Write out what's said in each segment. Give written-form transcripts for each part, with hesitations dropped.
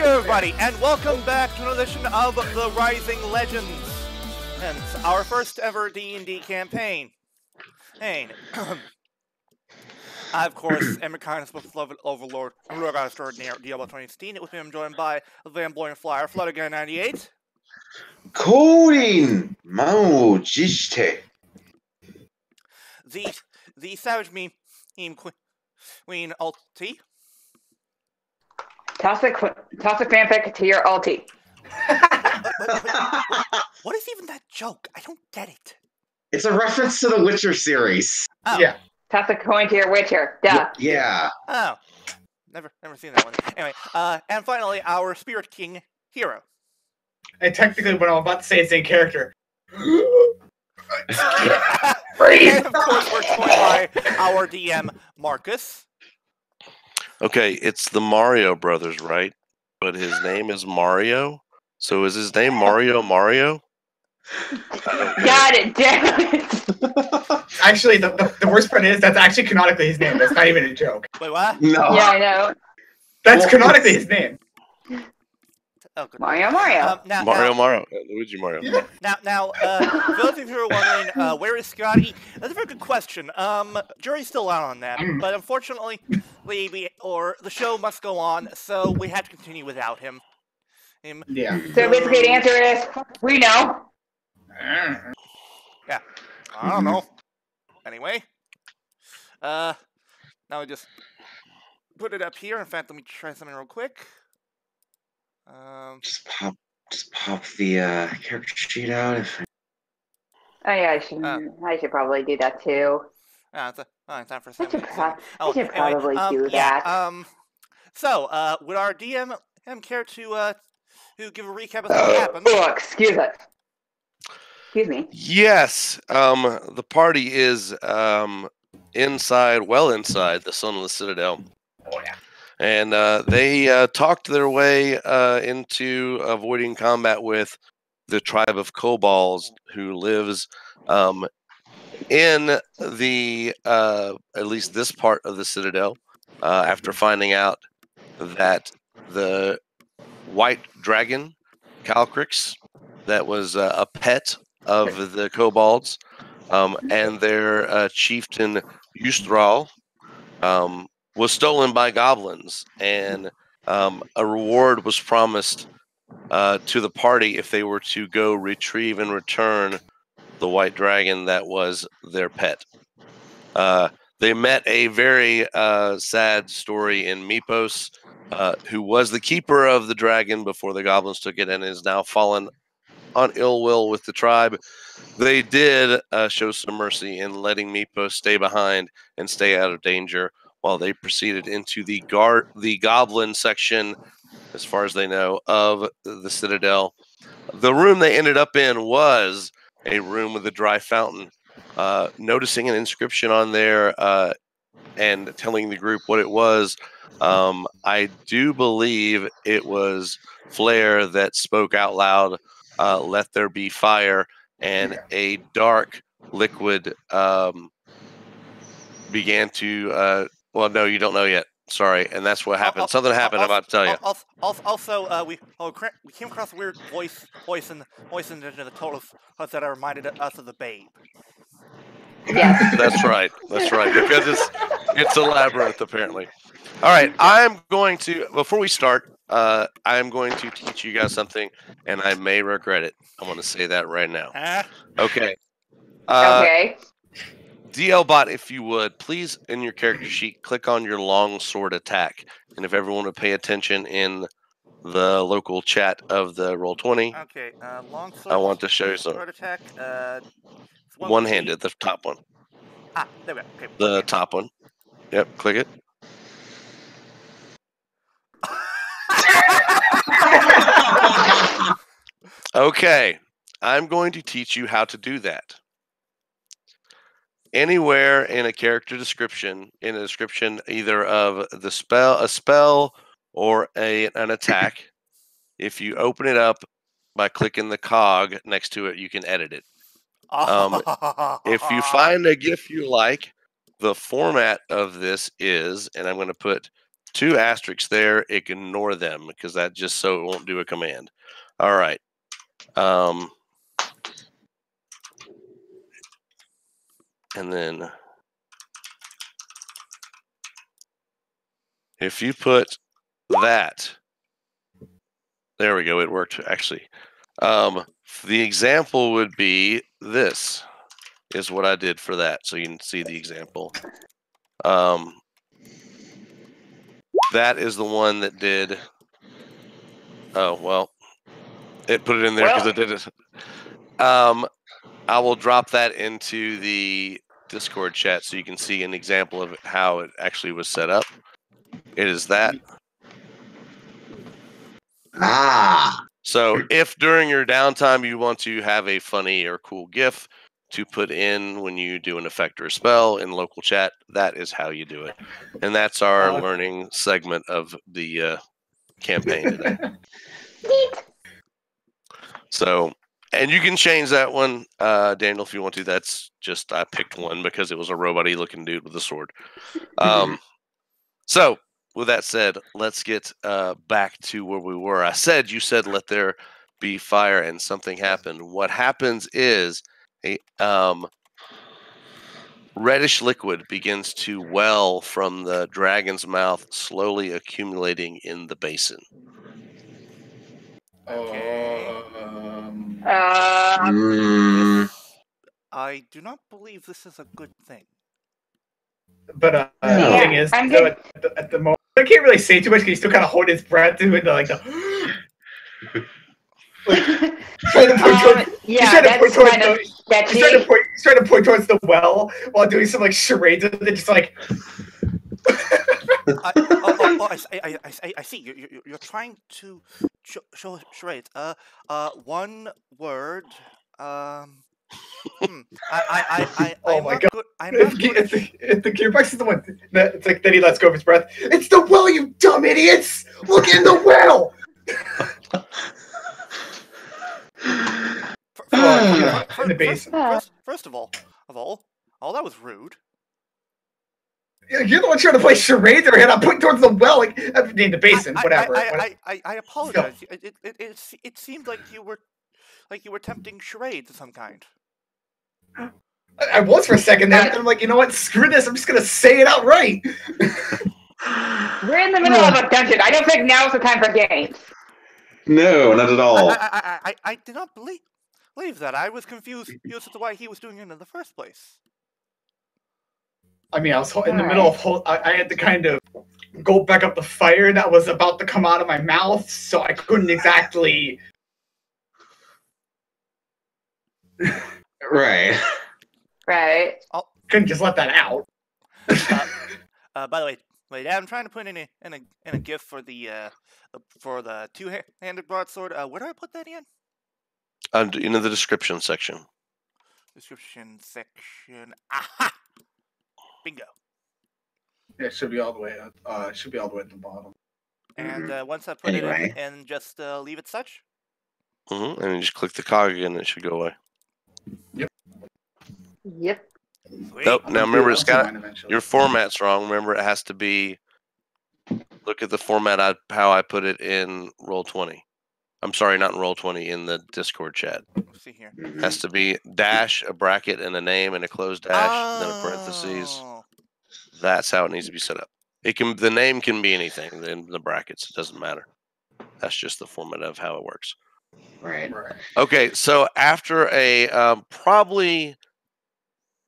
everybody, and welcome back to another edition of the Rising Legends, and our first ever D&D campaign. I, of course, am your kindness with beloved Overlord, and Ruler God Extraordinary, DLBot 2016. With me, I'm joined by the Flamboyant Flyer, Flutter Guy 98. Coding Maujiste. The Savage Meme Queen Ulti. Toxic fanfic to your Ulti. What is even that joke? I don't get it. It's a reference to the Witcher series. Oh. Yeah. Toxic coin to your Witcher. Duh. Yeah. Oh. Never seen that one. Anyway, and finally, our Spirit King, Hiiro. And technically, what I'm about to say is in character. And of course, we're joined by our DM, Markus. Okay, it's the Mario Brothers, right? But his name is Mario? So is his name Mario? Got it, damn it. Actually, the worst part is that's actually canonically his name. That's not even a joke. Wait, what? No. Yeah, I know. That's canonically his name. Oh, good. Mario. Mario. Luigi Mario. Yeah. Now, for those of you who are wondering, where is Scotty? That's a very good question. Jury's still out on that, but unfortunately, the show must go on, so we had to continue without him. Yeah. So basically, the answer is we know. Yeah. I don't know. Anyway, now I just put it up here. In fact, let me try something real quick. Just pop the character sheet out. Oh yeah, I should probably do that too. It's time for I should, anyway, probably do that. So, would our DM care to give a recap of what happened? Oh, excuse me. Yes, the party is inside the Sunless Citadel. Oh yeah. And they talked their way into avoiding combat with the tribe of kobolds who lives in the at least this part of the Citadel. After finding out that the white dragon, Calcrix, that was a pet of the kobolds, and their chieftain Ustral, was stolen by goblins, and a reward was promised to the party if they were to go retrieve and return the white dragon that was their pet. They met a very sad story in Mipos, who was the keeper of the dragon before the goblins took it and is now fallen on ill will with the tribe. They did show some mercy in letting Mipos stay behind and stay out of danger, while they proceeded into the goblin section, as far as they know, of the Citadel. The room they ended up in was a room with a dry fountain. Noticing an inscription on there and telling the group what it was, I do believe it was Flair that spoke out loud, "Let there be fire," and a dark liquid began to... well, no, you don't know yet. Sorry, and that's what happened. Something happened. I'm about to tell you. Also, we came across a weird voice into the total that reminded us of the Babe. Yes. That's right, because it's a labyrinth, apparently. All right, I'm going to, before we start, I'm going to teach you guys something, and I may regret it. I want to say that right now. Okay. Okay. DLBot, if you would, please, in your character sheet, click on your long sword attack. And if everyone would pay attention in the local chat of the Roll20. Okay, long sword. I want to show you something. Sword attack. One-handed, the top one. Ah, there we go. Okay, the top one. Yep, click it. Okay, I'm going to teach you how to do that. Anywhere in a character description, either of a spell or an attack, if you open it up by clicking the cog next to it, you can edit it. If you find a GIF you like, the format of this is, and I'm going to put 2 asterisks there. Ignore them because that just so it won't do a command. All right. And then if you put that, there we go. It worked actually. The example would be this is what I did for that. So you can see the example. That is the one that did. Oh, well, it put it in there because it did it. I will drop that into the Discord chat so you can see an example of how it actually was set up. It is that. Ah. So if during your downtime you want to have a funny or cool GIF to put in when you do an effect or a spell in local chat, that is how you do it. And that's our learning segment of the campaign today. So, and you can change that one, Daniel, if you want to. That's just, I picked one because it was a robot-y looking dude with a sword. So, with that said, let's get back to where we were. You said, let there be fire, and something happened. What happens is a reddish liquid begins to well from the dragon's mouth, slowly accumulating in the basin. I do not believe this is a good thing. But the thing is, though, at the moment, I can't really say too much because he's still kind of holding his breath to it, like the. Trying to point towards. He's trying to point towards the well while doing some like charades with it, just like. I see. You're trying to show charades. One word. Oh my god! If the gearbox is the one that it's like then he lets go of his breath. It's the well, you dumb idiots! Look in the well. In the basement. First of all, that was rude. You're the one trying to play charades or not pointing towards the well, like in the basin, whatever. I apologize. It seemed like you were attempting charades of some kind. I was for a second there, but I'm like, you know what? Screw this. I'm just gonna say it outright. We're in the middle of a dungeon. I don't think now's the time for games. No, not at all. I did not believe that. I was confused as to why he was doing it in the first place. I mean, I was in the middle of I had to kind of go back up the fire that was about to come out of my mouth, so I couldn't exactly. Right. Couldn't just let that out. By the way, I'm trying to put in a GIF for the two-handed broadsword. Where do I put that in? In the description section. Description section. Aha! Bingo. Yeah, it should be all the way up. It should be all the way at the bottom. And once I put it in, and just leave it such. And you just click the cog again, and it should go away. Yep. Nope. Now remember, Scott, your format's wrong. Remember, it has to be. Look at the format how I put it in Roll20. I'm sorry, not in Roll20. In the Discord chat. Let's see here. Has to be dash, a bracket, and a name, and a closed dash, then a parentheses. That's how it needs to be set up. The name can be anything in the brackets. It doesn't matter. That's just the format of how it works. Right. Okay, so after a probably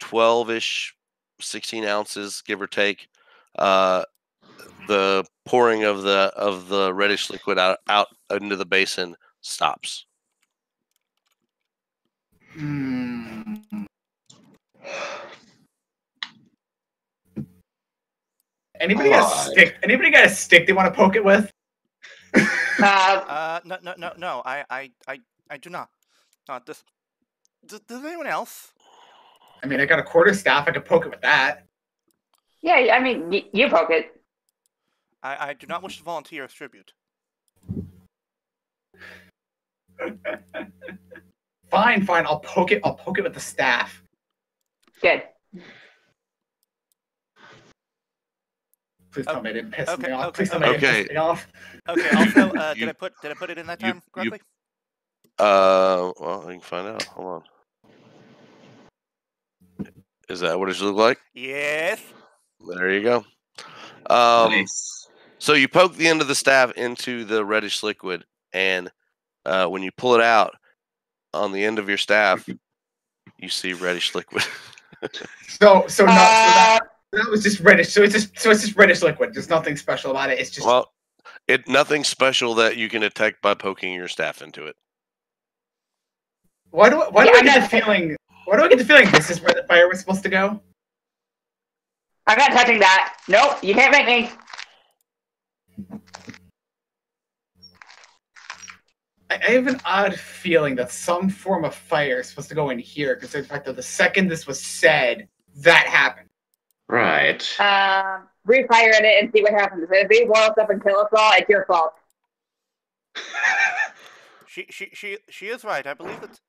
12-ish, 16 ounces, give or take, the pouring of the reddish liquid out into the basin stops. Anybody got a stick? Anybody got a stick they want to poke it with? No. I do not. Does anyone else? I mean, I got a quarterstaff. I could poke it with that. Yeah, I mean, you poke it. I do not wish to volunteer as tribute. Fine. I'll poke it. I'll poke it with the staff. Good. Please tell me I didn't piss Okay, me off. okay, Please tell me I didn't okay. piss me off. Okay. Also, did You- I put it in that time correctly? Well, I can find out. Hold on. Is that what it should look like? Yes. There you go. Nice. So you poke the end of the staff into the reddish liquid, and when you pull it out on the end of your staff, you see reddish liquid. That was just reddish. So it's just reddish liquid. There's nothing special about it. It's just Well, nothing special that you can detect by poking your staff into it. Why do I get the feeling? Why do I get the feeling this is where the fire was supposed to go? I'm not touching that. Nope, you can't make me. I have an odd feeling that some form of fire is supposed to go in here, considering the fact that the second this was said, that happened. Right. Refire at it and see what happens. If he walls up and kill us all, it's your fault. She is right. I believe that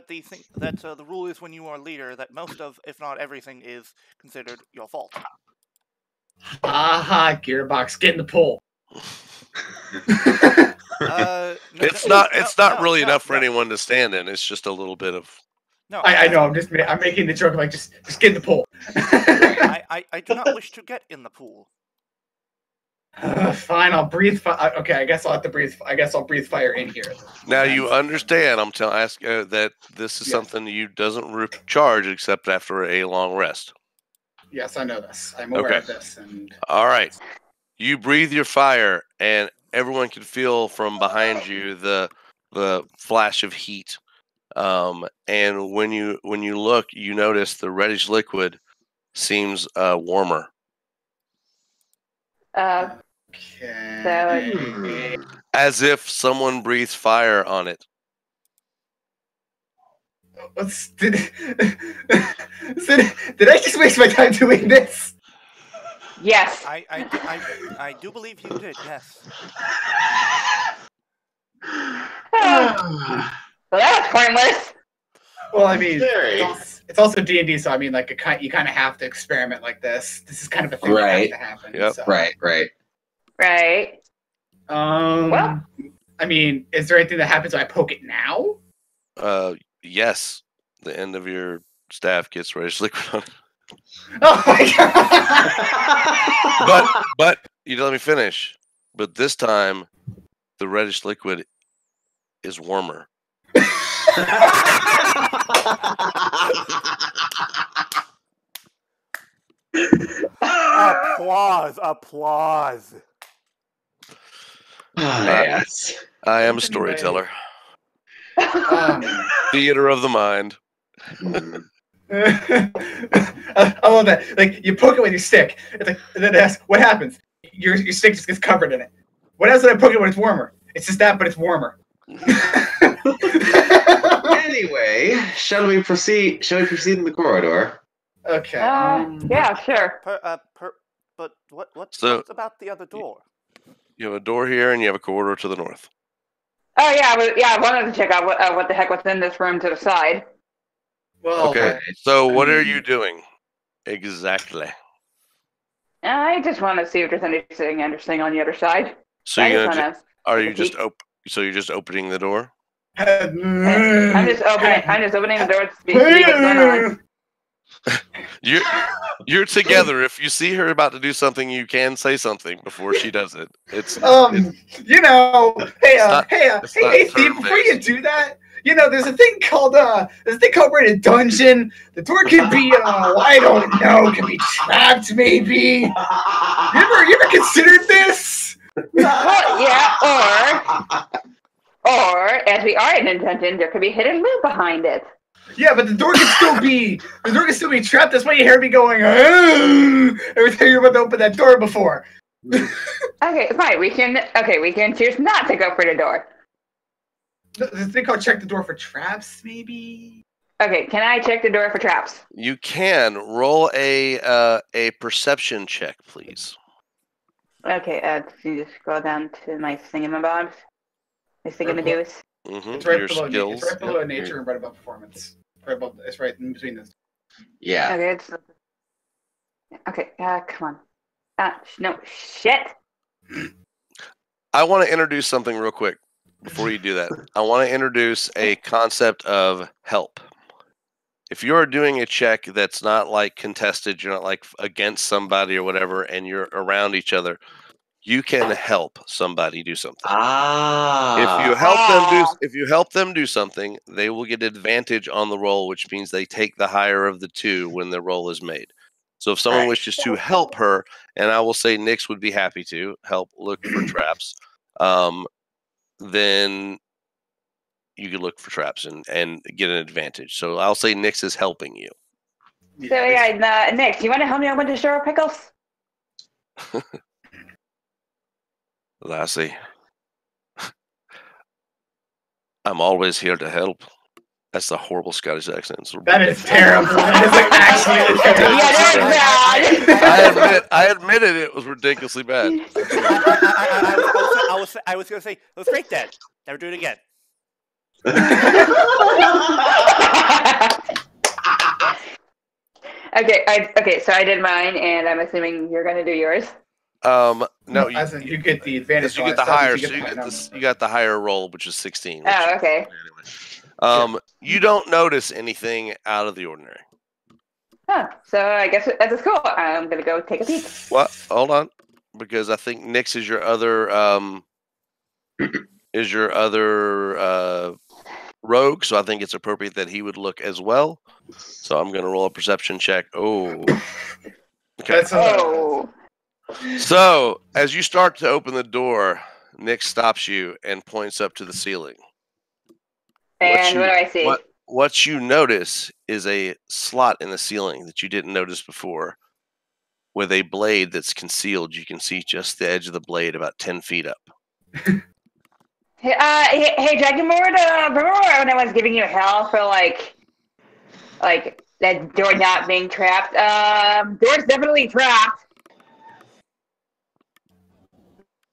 the rule is when you are leader that most of, if not everything, is considered your fault. Aha, Gearbox, get in the pool. It's not really enough for anyone to stand in. It's just a little bit of. No, I know. I'm making the joke of like just get in the pool. I do not wish to get in the pool. Fine, I'll breathe. Okay, I guess I'll have to breathe. I guess I'll breathe fire in here. Now you understand. I'm asking that this is something you doesn't recharge except after a long rest. Yes, I know this. I'm aware of this. And all right, you breathe your fire, and everyone can feel from behind you the flash of heat. And when you look, you notice the reddish liquid seems warmer. okay. As if someone breathed fire on it. Did I just waste my time doing this? Yes. I do believe you did. Yes. Well, that was pointless. Well, I mean, it's also D&D, so I mean, like, you kind of have to experiment like this. This is kind of a thing that has to happen. Yep. So. Right. Right. Well, I mean, is there anything that happens when I poke it now? Yes. The end of your staff gets reddish liquid on it. Oh my god! But you let me finish. But this time, the reddish liquid is warmer. Applause. Yes. I am a storyteller. Theater of the mind. I love that. Like, you poke it with your stick, it's like, and then it asks, what happens? Your stick just gets covered in it. What happens when I poke it when it's warmer? It's just that, but it's warmer. Anyway, shall we proceed in the corridor? Okay. Yeah, sure. But what's about the other door? You have a door here, and you have a corridor to the north. Oh yeah, I wanted to check out what the heck was in this room to the side. Well, Okay. So what are you doing exactly? I just want to see if there's anything interesting on the other side. So you're just opening the door? I'm just opening the door to see what's going on. You're together. If you see her about to do something, you can say something before she does it. It's you know, hey, Steve, before you do that, you know, there's a thing called we're in a dungeon. The door could be I don't know, could be trapped maybe. You ever considered this? Well, yeah, or as we are in a dungeon, there could be hidden loot behind it. Yeah, but the door can still be trapped. That's why you hear me going every time you're about to open that door before. Okay, fine. We can choose not to go for the door. There's a thing called check the door for traps, maybe. Okay, can I check the door for traps? You can roll a perception check, please. Okay, you just go down to my thingamabobs. My thingamadoos. It's right Your below skills. It's right below nature and right above performance. It's right in between those. Yeah. Okay, okay, come on. No, shit. I want to introduce something real quick before you do that. I want to introduce a concept of help. If you're doing a check that's not like contested, you're not like against somebody or whatever, and you're around each other, you can help somebody do something. If you help them do something, they will get advantage on the roll, which means they take the higher of the two when the roll is made. So if someone wishes to help her, and I will say Nyx would be happy to help look for traps, then you can look for traps and get an advantage. So I'll say Nyx is helping you. So yeah, Nyx, you want to help me open the store of pickles? Lassie, I'm always here to help. That's a horrible Scottish accent. That is terrible. That is like actually Yeah, I admitted it was ridiculously bad. I was going to say, it was great, Dad. Never do it again. Okay, so I did mine, and I'm assuming you're going to do yours. No, you get the advantage. You get the higher, so you got the higher roll, which is 16. Oh, okay. Anyway, you don't notice anything out of the ordinary. Huh. So I guess that's cool. I'm gonna go take a peek. What? Hold on, because I think Nyx is your other rogue, so I think it's appropriate that he would look as well. So I'm gonna roll a perception check. Oh. Okay. So, as you start to open the door, Nyx stops you and points up to the ceiling. And what do I see? What you notice is a slot in the ceiling that you didn't notice before, with a blade that's concealed. You can see just the edge of the blade about 10 feet up. Hey, Dragonlord, remember when I was giving you hell for like that door not being trapped? Door's definitely trapped.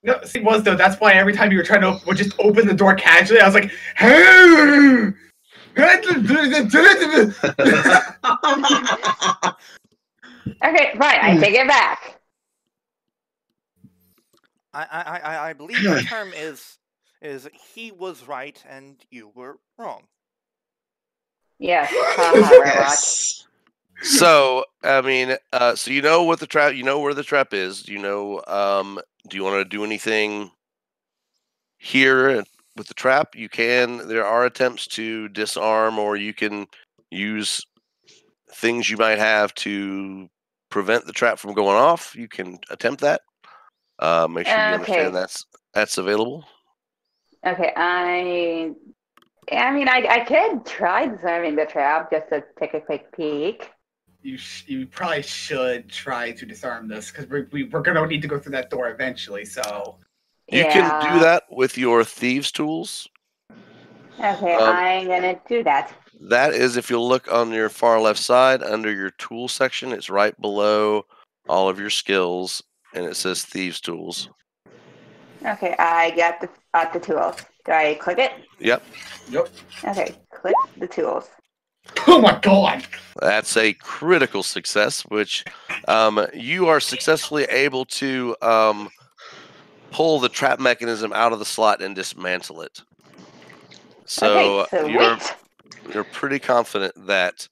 No, it was though. That's why every time you were trying to just open the door casually, I was like, "Hey!" Okay, fine. I take it back. I believe the term is he was right and you were wrong. Yes. Yes. So I mean, so you know what the trap, you know where the trap is. You know, do you want to do anything here with the trap? You can. There are attempts to disarm, or you can use things you might have to prevent the trap from going off. You can attempt that. Make sure you understand that's available. Okay, I mean, I could try disarming the trap just to take a quick peek. You probably should try to disarm this because we're gonna need to go through that door eventually. So you can do that with your thieves' tools. Okay, I'm gonna do that. That is, if you'll look on your far left side under your tool section, it's right below all of your skills, and it says thieves' tools. Okay, I got the tools. Do I click it? Yep. Okay, click the tools. Oh my god! That's a critical success, which you are successfully able to pull the trap mechanism out of the slot and dismantle it. So you're pretty confident that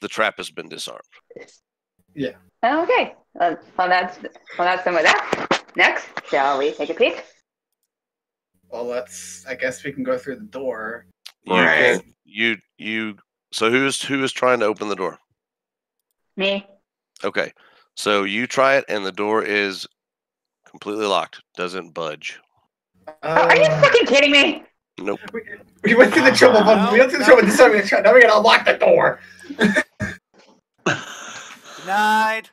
the trap has been disarmed. Yeah. Okay. Well, that's some of that. Next, shall we take a peek? Well, I guess we can go through the door. So who is trying to open the door? Me. Okay. So you try it, and the door is completely locked. Doesn't budge. Are you fucking kidding me? Nope. We went through the trouble. We went through the trouble with disarming the trap. Now we gotta unlock the door. Denied.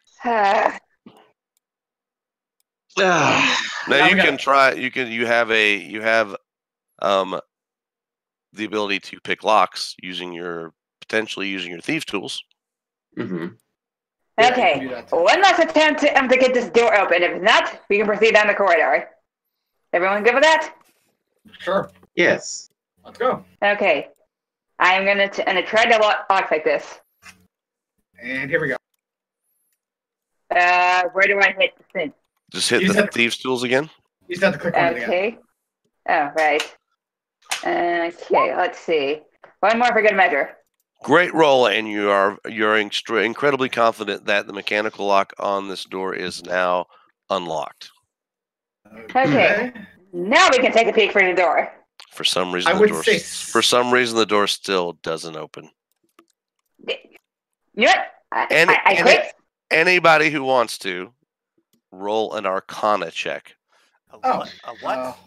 Now you can try. You have the ability to pick locks potentially using your thieves' tools. Mm-hmm. Okay, one last attempt to get this door open. If not, we can proceed down the corridor. Everyone good with that? Sure. Yes. Let's go. Okay, I'm gonna try to lock like this. And here we go. Where do I hit the thing? Just hit the thieves tools again. You just have to click on it again. Okay. Oh, right. Okay, let's see. One more for good measure. Great roll, and you're incredibly confident that the mechanical lock on this door is now unlocked. Okay. Now we can take a peek through the door. For some reason, the door still doesn't open. You know what? I quit. Anybody who wants to roll an Arcana check. A what?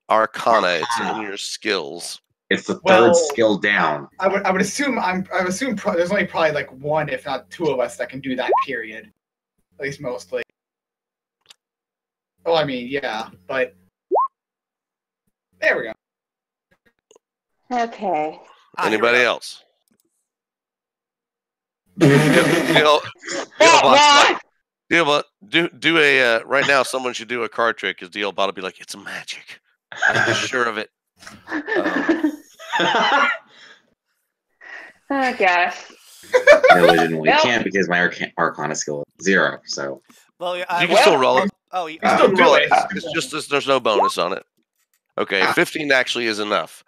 Arcana. It's in your skills. It's the third skill down. I would assume there's only probably like one, if not two of us that can do that. Period. At least mostly. Well, I mean, yeah, but there we go. Okay. Anybody else? DLBot, do a right now. Someone should do a card trick because DLBot will be like, "It's magic." I'm sure of it. Oh gosh. No, we can't because my Arcana skill is 0. So. Well, yeah, you can still roll it. Oh, you can still roll it. It's just there's no bonus on it. Okay, 15 actually is enough.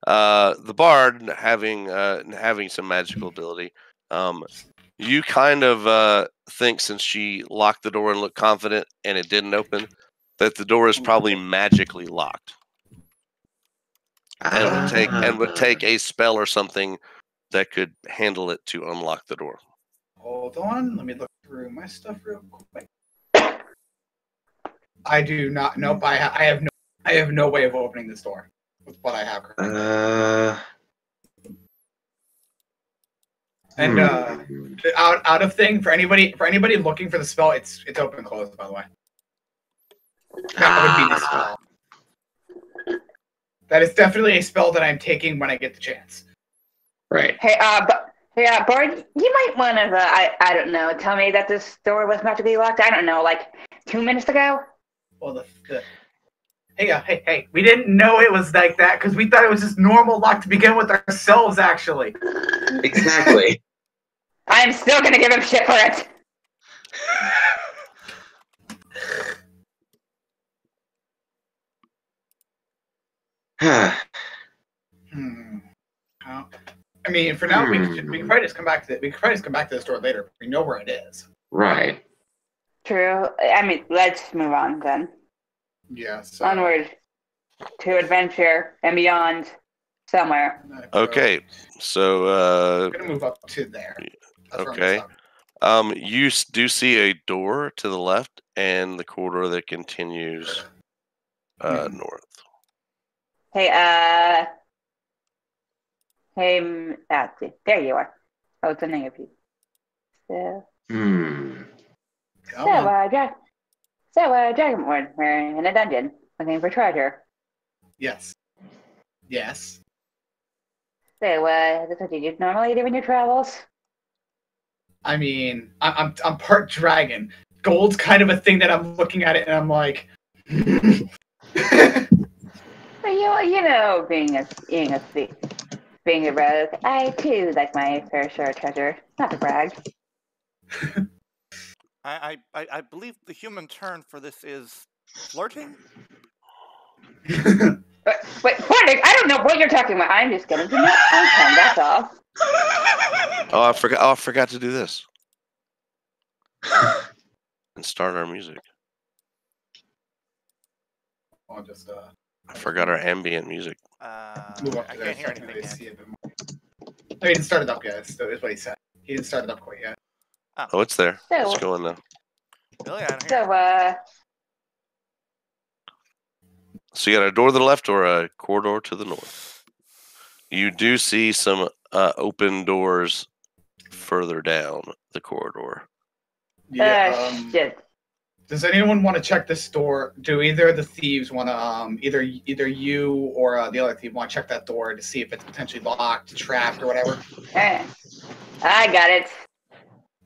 The bard having some magical ability. You kind of think since she locked the door and looked confident and it didn't open, that the door is probably magically locked. And would take a spell or something that could handle it to unlock the door. Hold on, let me look through my stuff real quick. I do not. Nope. I have no way of opening this door with what I have currently. And out of thing for anybody looking for the spell, it's open and closed, by the way. That would be the spell. That is definitely a spell that I'm taking when I get the chance. Right. Hey, Bard, you might want to, I don't know, tell me that this door was magically locked. I don't know, like 2 minutes ago. Well, hey, we didn't know it was like that because we thought it was just normal lock to begin with ourselves, actually. Exactly. I'm still gonna give him shit for it. I mean, for now, we can probably just come back to this door later. We know where it is. Right. True. I mean, let's move on then. Yeah. So. Onward to adventure and beyond somewhere. Okay. So. I'm gonna move up to there. That's okay. You do see a door to the left and the corridor that continues north. Hey, there you are. Oh, it's a name of you. So, Dragonborn, we're in a dungeon looking for treasure. Yes. So, that's what you normally do in your travels? I mean, I'm part dragon. Gold's kind of a thing that I'm looking at it and I'm like. Well, you know, being a rogue, I too like my fair share of treasure. Not to brag. I believe the human term for this is flirting. Wait, flirting? I don't know what you're talking about. I'm just getting to know content, that's all. Oh, I forgot to do this. And start our music. I'll just I forgot our ambient music. Move up I to can't hear there. anything yet. I mean, he didn't start it up yet. Is what he said. He didn't start it up quite yet. Oh, it's there. So, it's going now. Really? I don't hear it. So you got a door to the left or a corridor to the north. You do see some open doors further down the corridor. Yeah. Shit. Does anyone want to check this door? Do either of the thieves want to, either you or the other thief want to check that door to see if it's potentially locked, trapped, or whatever? I got it.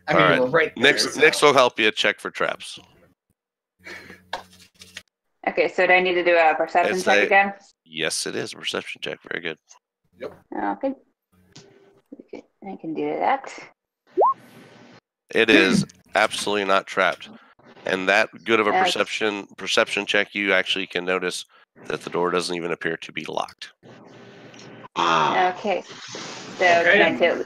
I mean, right. we're right there. Next will help you check for traps. Okay, so do I need to do a perception check again? Yes, it is a perception check. Very good. Yep. Okay, I can do that. It is absolutely not trapped. And that good of a perception check, you actually can notice that the door doesn't even appear to be locked. Okay. So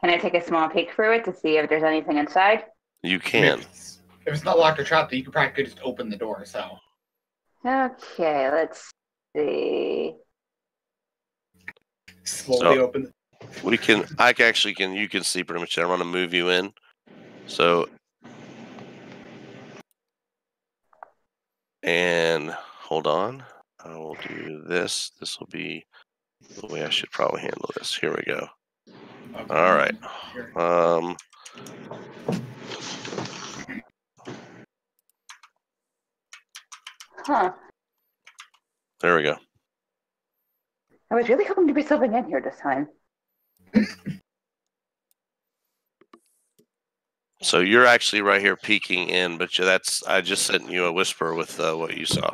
can I take a small peek through it to see if there's anything inside? You can. If it's not locked or trapped, you can practically just open the door. So. Okay, let's see. Slowly open. You can see pretty much. I'm going to move you in. So, and hold on. I will do this. This will be the way I should probably handle this. Here we go. Okay. All right. Huh. There we go. I was really hoping to be something in here this time. So you're actually right here peeking in, but I just sent you a whisper with what you saw.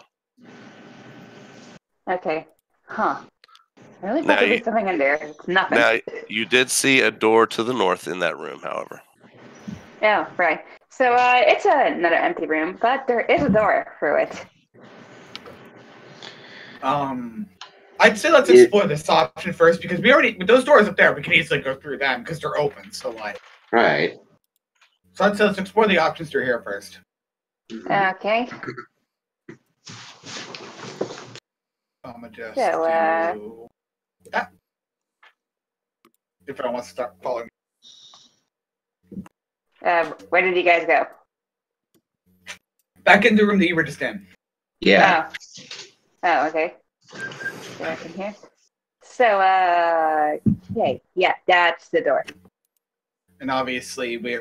Okay. Huh. I really thought there was something in there. It's nothing. Now, you did see a door to the north in that room, however. Oh, right. So it's another empty room, but there is a door through it. I'd say let's explore this option first because with those doors up there, we can easily go through them because they're open. So right. So I'd say let's explore the options through here first. Okay. I'm gonna just do that. If I don't want to start following me. Where did you guys go? Back in the room that you were just in. Yeah. Oh, okay. Back in here. So, okay, yeah, that's the door. And obviously, we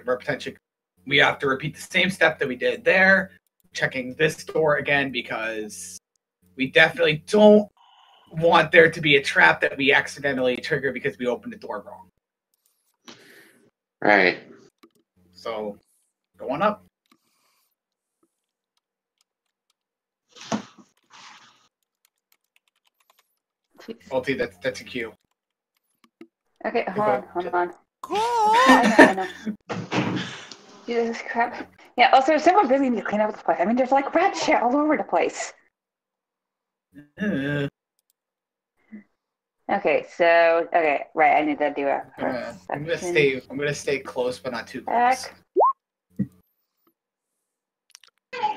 have to repeat the same step that we did there, checking this door again because we definitely don't want there to be a trap that we accidentally trigger because we opened the door wrong. Right. So, go on up. Ulti, that's a cue. Okay, hold on. I know. Jesus crap. Yeah, also, someone really needs to clean up the place. I mean, there's like rat shit all over the place. Okay, so right, I need to do a. I'm gonna stay close, but not too close.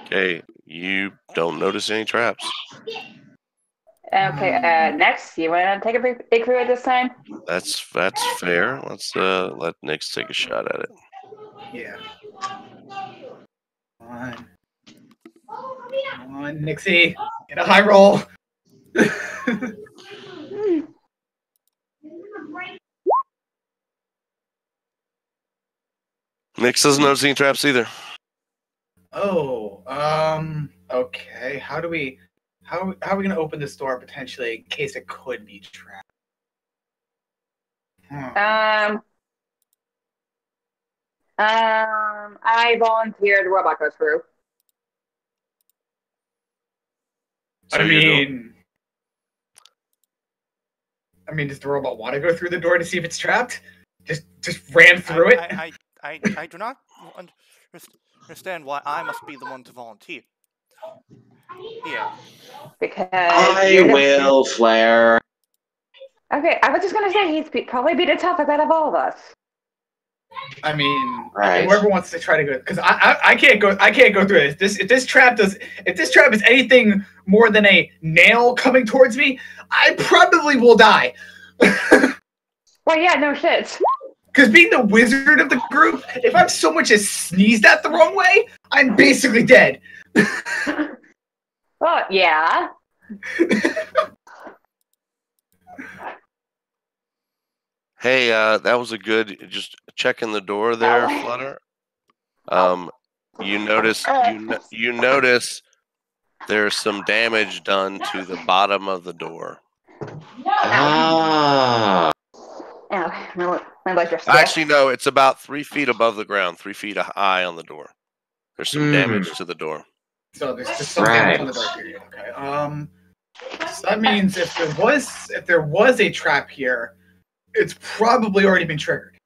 Okay, you don't notice any traps. Okay, next, you want to take a big through it this time? That's fair. Let's let Nix take a shot at it. Yeah. Come on, Nixie, get a high roll. Nix doesn't notice any traps either. Oh, okay. How are we gonna open this door potentially in case it could be trapped? I volunteer the robot goes through. So I mean, does the robot want to go through the door to see if it's trapped? Just ran through it? I do not understand why I must be the one to volunteer. Yeah. Because I will, Flare. Okay, I was just gonna say he'd probably be the toughest out of all of us. I mean, right. Whoever wants to try to go, because I can't go through this. If this trap is anything more than a nail coming towards me, I probably will die. Well, yeah, no shit. Because being the wizard of the group, if I'm so much as sneezed at the wrong way, I'm basically dead. Well, yeah. Hey, that was a good. Just checking the door there, Flutter. You notice there's some damage done to the bottom of the door. Ah. Ow, my legs are stiff. Actually, no, it's about 3 feet above the ground, 3 feet high on the door. There's some damage to the door. So there's just some damage on the door period. Okay. So that means if there was a trap here, it's probably already been triggered.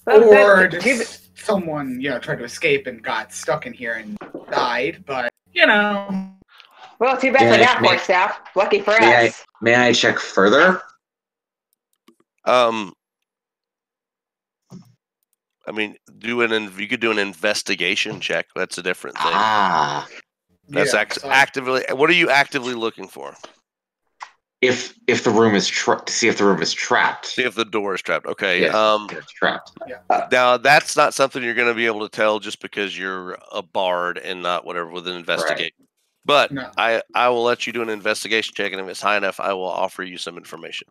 Or just someone, tried to escape and got stuck in here and died, but, Well, too bad for that poor staff. Lucky for us. May I check further? I mean, you could do an investigation check. That's a different thing. That's actively. What are you actively looking for? If the room is to see if the room is trapped. See if the door is trapped. Okay. Yes, it's trapped. Yeah. Now that's not something you're going to be able to tell just because you're a bard and not whatever with an investigation. Right. But no. I will let you do an investigation check, and if it's high enough, I will offer you some information.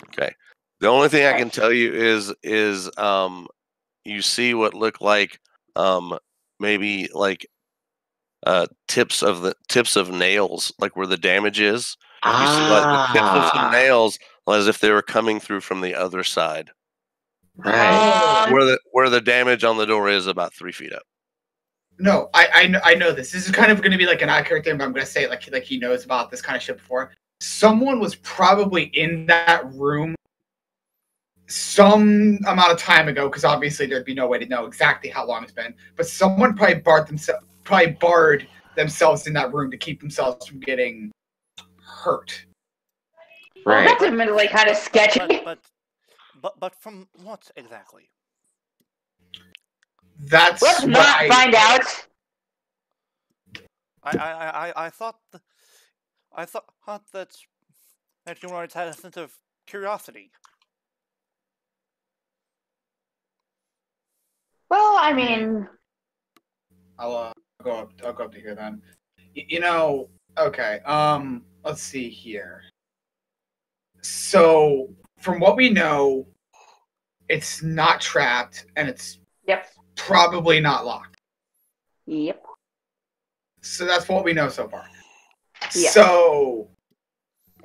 Okay. The only thing I can tell you is you see what look like maybe like tips of nails, like where the damage is. You see like the tips of some nails as if they were coming through from the other side. Right. Where the damage on the door is about 3 feet up. No, I know this. This is kind of going to be like an accurate thing, but I'm going to say it like he knows about this kind of shit before. Someone was probably in that room some amount of time ago, because obviously there'd be no way to know exactly how long it's been. But someone probably barred themselves in that room to keep themselves from getting hurt. Right. Well, that's admittedly kind of sketchy. But from what exactly? Let's not find out. I thought that humanoids had a sense of curiosity. Well, I mean, I'll go up to here then. Okay. Let's see here. So, from what we know, it's not trapped, and it's probably not locked. Yep. So that's what we know so far. Yep. So,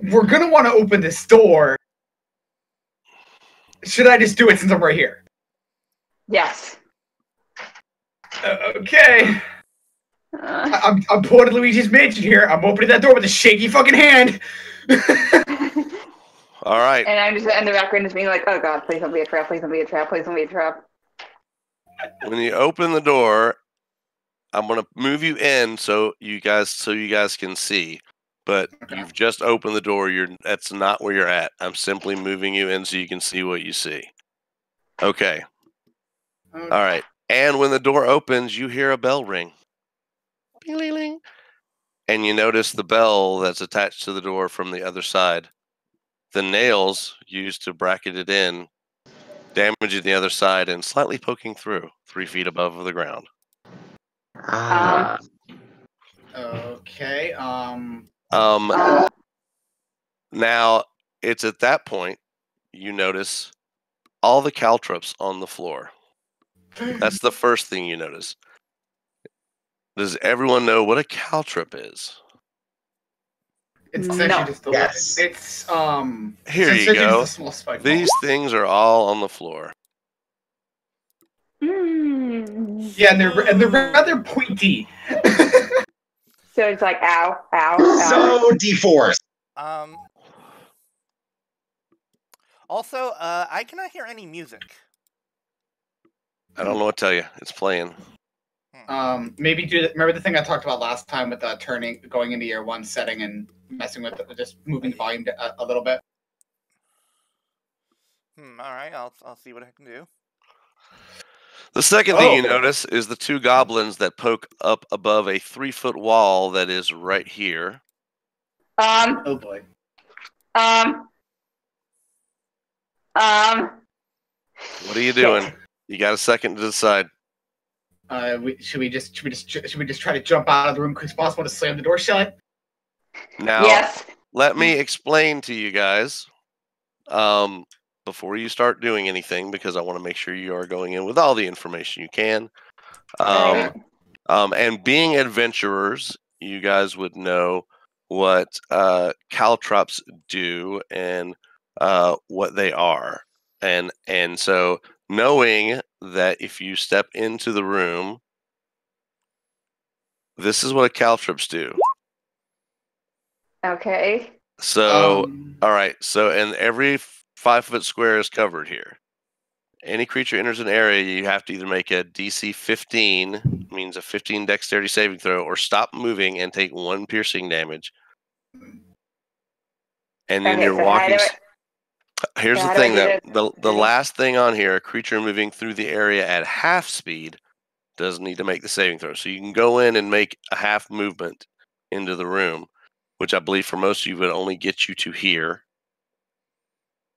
we're going to want to open this door. Should I just do it since I'm right here? Yes. Okay. I'm pulling Luigi's Mansion here. I'm opening that door with a shaky fucking hand. All right. And I'm just in the background just being like, oh god, please don't be a trap, please don't be a trap, please don't be a trap. When you open the door, I'm gonna move you in so you guys can see. But you've just opened the door. That's not where you're at. I'm simply moving you in so you can see what you see. Okay. All right. And when the door opens, you hear a bell ring. Bing-ling-ling. And you notice the bell that's attached to the door from the other side. The nails used to bracket it in, damaging the other side and slightly poking through 3 feet above the ground. Okay. Now, it's at that point you notice all the caltrops on the floor. That's the first thing you notice. Does everyone know what a caltrop is? It's essentially just the it's Here you go. These things are all on the floor. Yeah, and they're rather pointy. So it's like ow, ow, ow. So D4. Also, I cannot hear any music. I don't know what to tell you. It's playing. Maybe remember the thing I talked about last time with going into your one setting and messing with just moving the volume a little bit. All right, I'll see what I can do. The second thing you notice is the 2 goblins that poke up above a 3-foot wall that is right here. Oh boy. What are you doing? You got a second to decide. Should we just try to jump out of the room quick as possible to slam the door shut? Now, let me explain to you guys before you start doing anything, because I want to make sure you are going in with all the information you can. And being adventurers, you guys would know what caltrops do and what they are, and so knowing that if you step into the room, this is what caltrops do. Okay. So, all right. So, and every 5-foot square is covered here. Any creature enters an area, you have to either make a DC 15, means a 15 dexterity saving throw, or stop moving and take 1 piercing damage. And then you're walking. Here's the thing, that the last thing on here, a creature moving through the area at half speed doesn't need to make the saving throw. So you can go in and make a half movement into the room, which I believe for most of you would only get you to here.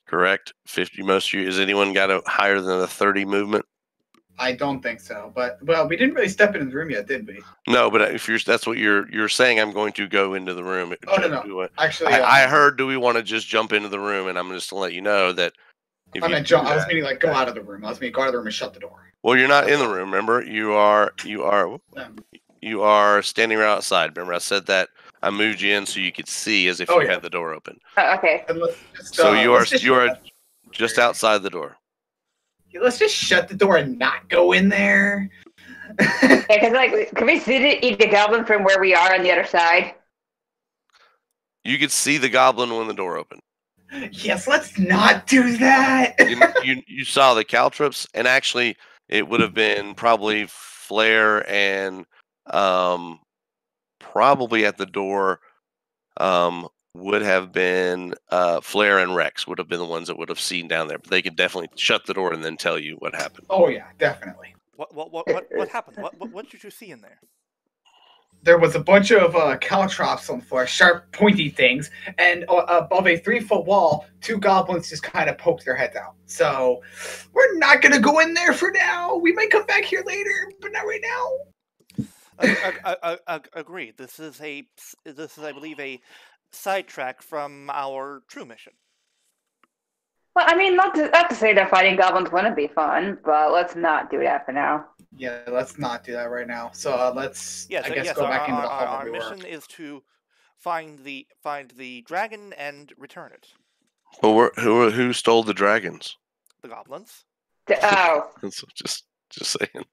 Correct? 50. Most of you. Has anyone got a higher than a 30 movement? I don't think so. But well, we didn't really step into the room yet, did we? No, but if that's what you're saying, I'm going to go into the room. Oh no. Actually, I heard. Do we want to just jump into the room? And I'm just to let you know that. I was meaning like go out of the room. I was meaning go out of the room and shut the door. Well, you're not in the room. Remember, you are standing right outside. Remember, I said that. I moved you in so you could see as if you had the door open. Okay. So you are just outside the door. Let's just shut the door and not go in there. Yeah, because can we see the goblin from where we are on the other side? You could see the goblin when the door opened. Yes, let's not do that. you saw the caltrops, and actually, it would have been probably Flare and probably at the door would have been Flare and Rex would have been the ones that would have seen down there. But they could definitely shut the door and then tell you what happened. Oh yeah, definitely. What happened? What did you see in there? There was a bunch of caltrops on the floor, sharp, pointy things, and above a 3-foot wall, 2 goblins just kind of poked their heads out. So we're not gonna go in there for now. We might come back here later, but not right now. Agreed. This is, I believe, a sidetrack from our true mission. Well, I mean, not to say that fighting goblins wouldn't be fun, but let's not do that for now. Yeah, let's not do that right now. So let's, go back into the hall. Our mission is to find the dragon and return it. Well, who stole the dragons? The goblins. Oh. just saying.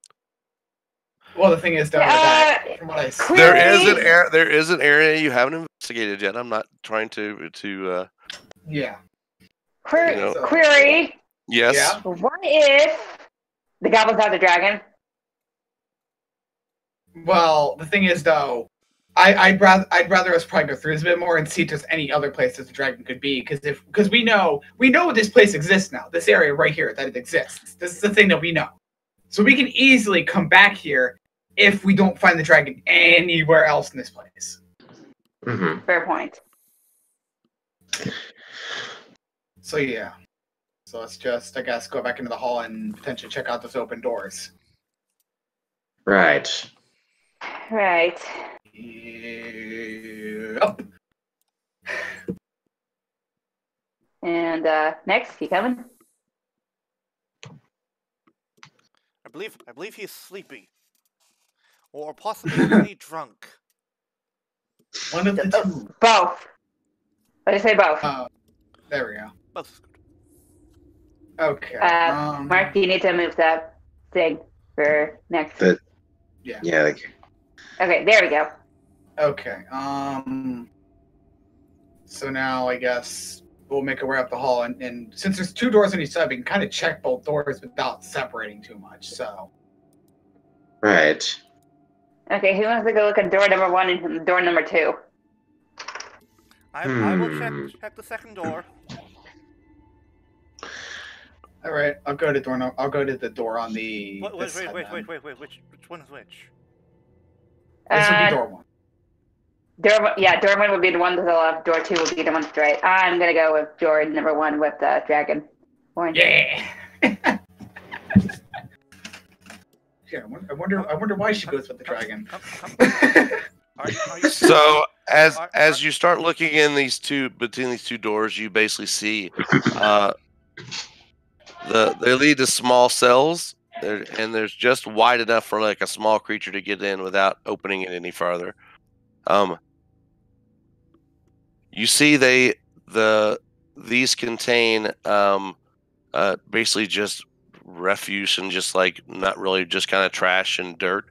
Well, the thing is, from what I see, there is an area you haven't investigated yet. I'm not trying to. Yeah. Query. Yes. Yeah. What if the goblins have the dragon? Well, the thing is, though, I'd rather us probably go through this a bit more and see if there's any other places the dragon could be, because we know this place exists now. This area right here, that it exists. This is the thing that we know. So we can easily come back here if we don't find the dragon anywhere else in this place. Mm-hmm. Fair point. So yeah. So let's just, I guess, go back into the hall and potentially check out those open doors. Right. Right. Yep. And next, you coming? I believe he's sleepy, or possibly drunk. One of the two. Both. What did I say? Both. There we go. Both is good. Okay. Mark, do you need to move that thing for next? Yeah. Okay, there we go. Okay. So now I guess we'll make our way up the hall, and since there's 2 doors on each side, we can kind of check both doors without separating too much. So. Right. Okay, who wants to go look at door number 1 and door number 2? I will check the second door. All right, I'll go to the door on the. Wait! Which one is which? This would be door 1. Door 1 would be the one to the left. Door 2 would be the one to the right. I'm gonna go with door number 1 with the dragon. Yeah. Yeah, I wonder why she goes with the dragon. So as you start looking in between these 2 doors, you basically see they lead to small cells, and there's just wide enough for like a small creature to get in without opening it any farther. You see these contain basically just refuse and just like not really just kind of trash and dirt.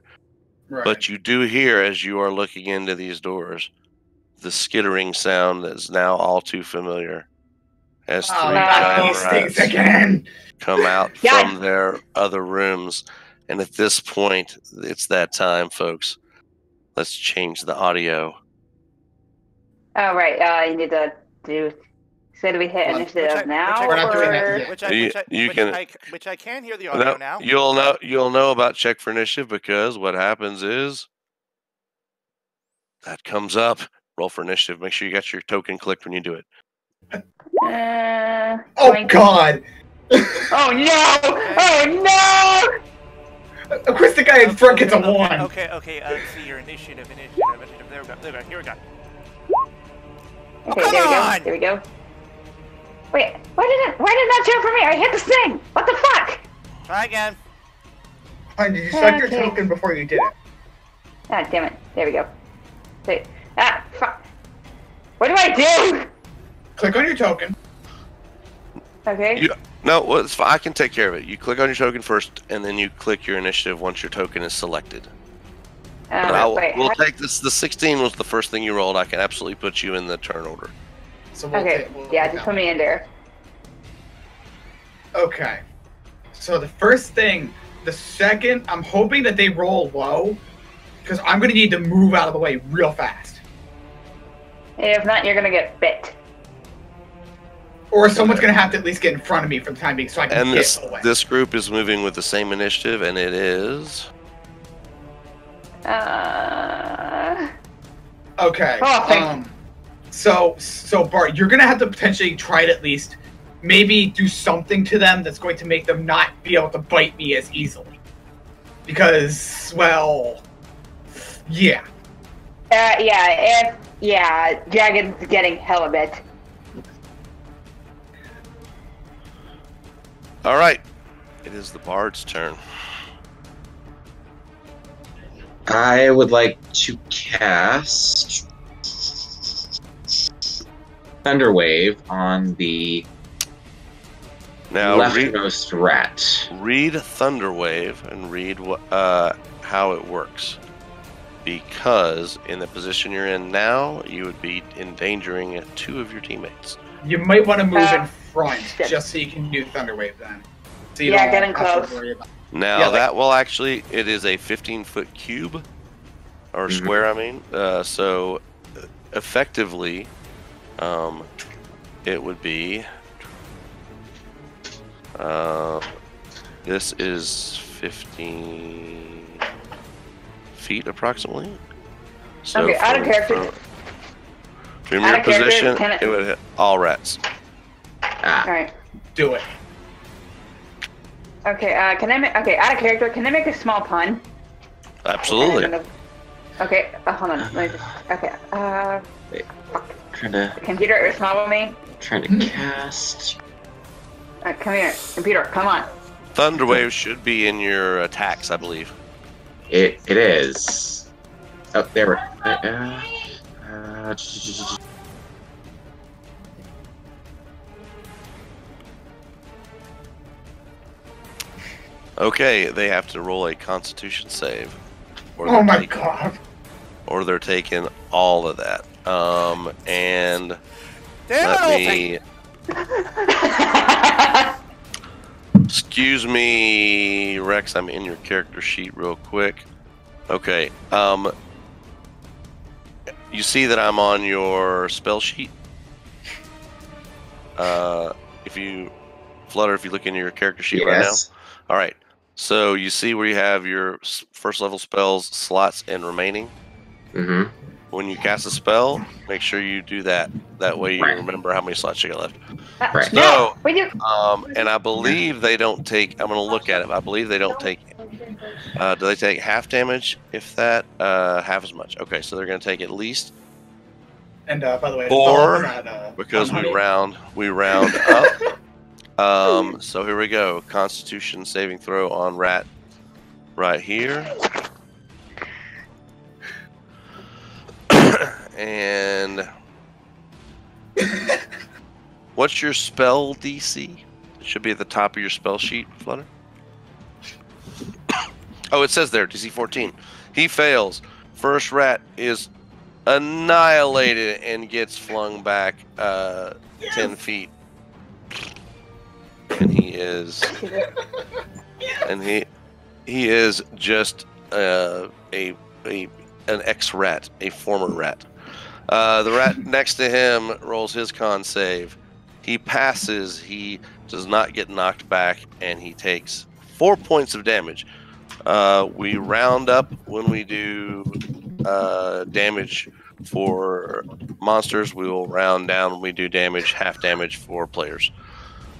Right. But you do hear, as you are looking into these doors, the skittering sound that is now all too familiar as three not giant these things rats again. come out Yeah. from their other rooms. And at this point, it's that time, folks. Let's change the audio. Oh, right. You need to do. So do we hit initiative now? We're not doing that yet. Which I can hear the audio now. You'll know about check for initiative because what happens is that comes up. Roll for initiative. Make sure you got your token clicked when you do it. Oh God! Oh no! Okay. Oh no! Of course, the guy in front gets a 1. Okay. Let's see your initiative. There we go. Here we go. Okay, come on! There we go. Wait, why did it not show for me? I hit this thing! What the fuck? Try again. Did you select your token before you did it? Ah, damn it. There we go. Wait. Ah, fuck. What do I do? Click on your token. Okay. Well, it's fine. I can take care of it. You click on your token first, and then you click your initiative once your token is selected. We'll take this. The 16 was the first thing you rolled. I can absolutely put you in the turn order. So just put me in there. Okay. So the first thing, the second, I'm hoping that they roll low, because I'm going to need to move out of the way real fast. If not, you're gonna get bit. Or someone's going to have to at least get in front of me for the time being so I can get away. This group is moving with the same initiative, and it is... Okay. Oh, So Bart, you're gonna have to potentially try to at least maybe do something to them that's going to make them not be able to bite me as easily. Because, well, yeah. Dragon's getting hella bit. All right. It is the Bard's turn. I would like to cast Thunderwave on the leftmost rat. Read Thunderwave and read how it works. Because in the position you're in now, you would be endangering 2 of your teammates. You might want to move in front just so you can do Thunderwave then. So you don't getting have to close. worry about it. Now that will actually, it is a 15-foot cube, or square, I mean. So effectively, it would be, this is 15 feet approximately. So okay, out of character. From your position, it would hit all rats. Alright. Do it. Okay, out of character, can I make a small pun? Absolutely. Okay, hold on. Let me just, okay, Wait, trying to... The computer is small with me. Trying to cast... Come here, computer, come on. Thunderwave should be in your attacks, I believe. It is. Oh, there we Okay, they have to roll a Constitution save. Oh my god. Or they're taking all of that. And Damn let me... Excuse me, Rex, I'm in your character sheet real quick. Okay, you see that I'm on your spell sheet? If you... Flutter, if you look into your character sheet right now. Alright, so you see where you have your first level spells, slots, and remaining? Mm-hmm. When you cast a spell, make sure you do that. That way you remember how many slots you got left. Right. So, No, and I believe they don't take, I'm going to look at it, I believe they don't take, do they take half damage? If that, half as much. Okay, so they're going to take at least And by the way, 4, because we round up. So here we go. Constitution saving throw on rat right here. And what's your spell DC? It should be at the top of your spell sheet, Flutter. Oh, it says there, DC 14. He fails. First rat is annihilated and gets flung back 10 feet and he is, and he is just an ex-rat, a former rat. The rat next to him rolls his con save. He passes. He does not get knocked back, and he takes 4 points of damage. We round up when we do damage for monsters. We will round down when we do damage, half damage for players.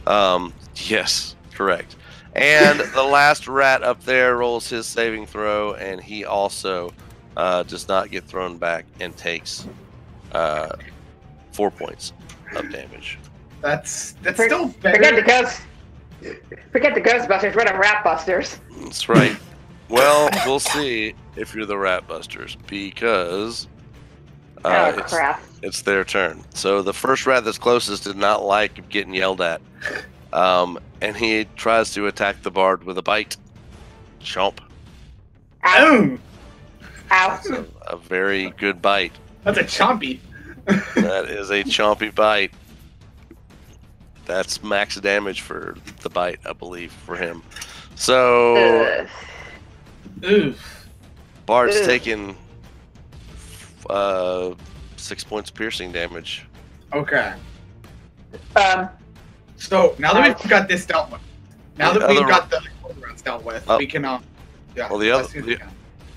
Yes, correct. And the last rat up there rolls his saving throw, and he also does not get thrown back and takes 4 points of damage. That's still better. Forget the Ghostbusters. We're the Ratbusters. That's right. Well, we'll see if you're the Ratbusters because crap. It's their turn. So the first rat that's closest did not like getting yelled at, and he tries to attack the bard with a bite. Chomp. Ow. Ow. That's a very good bite. That's a chompy. That is a chompy bite. That's max damage for the bite, I believe, for him. So, Bard's taking 6 points of piercing damage. Okay. So now that we've got this dealt with, now that we've got the rats dealt with, we can yeah. Well, the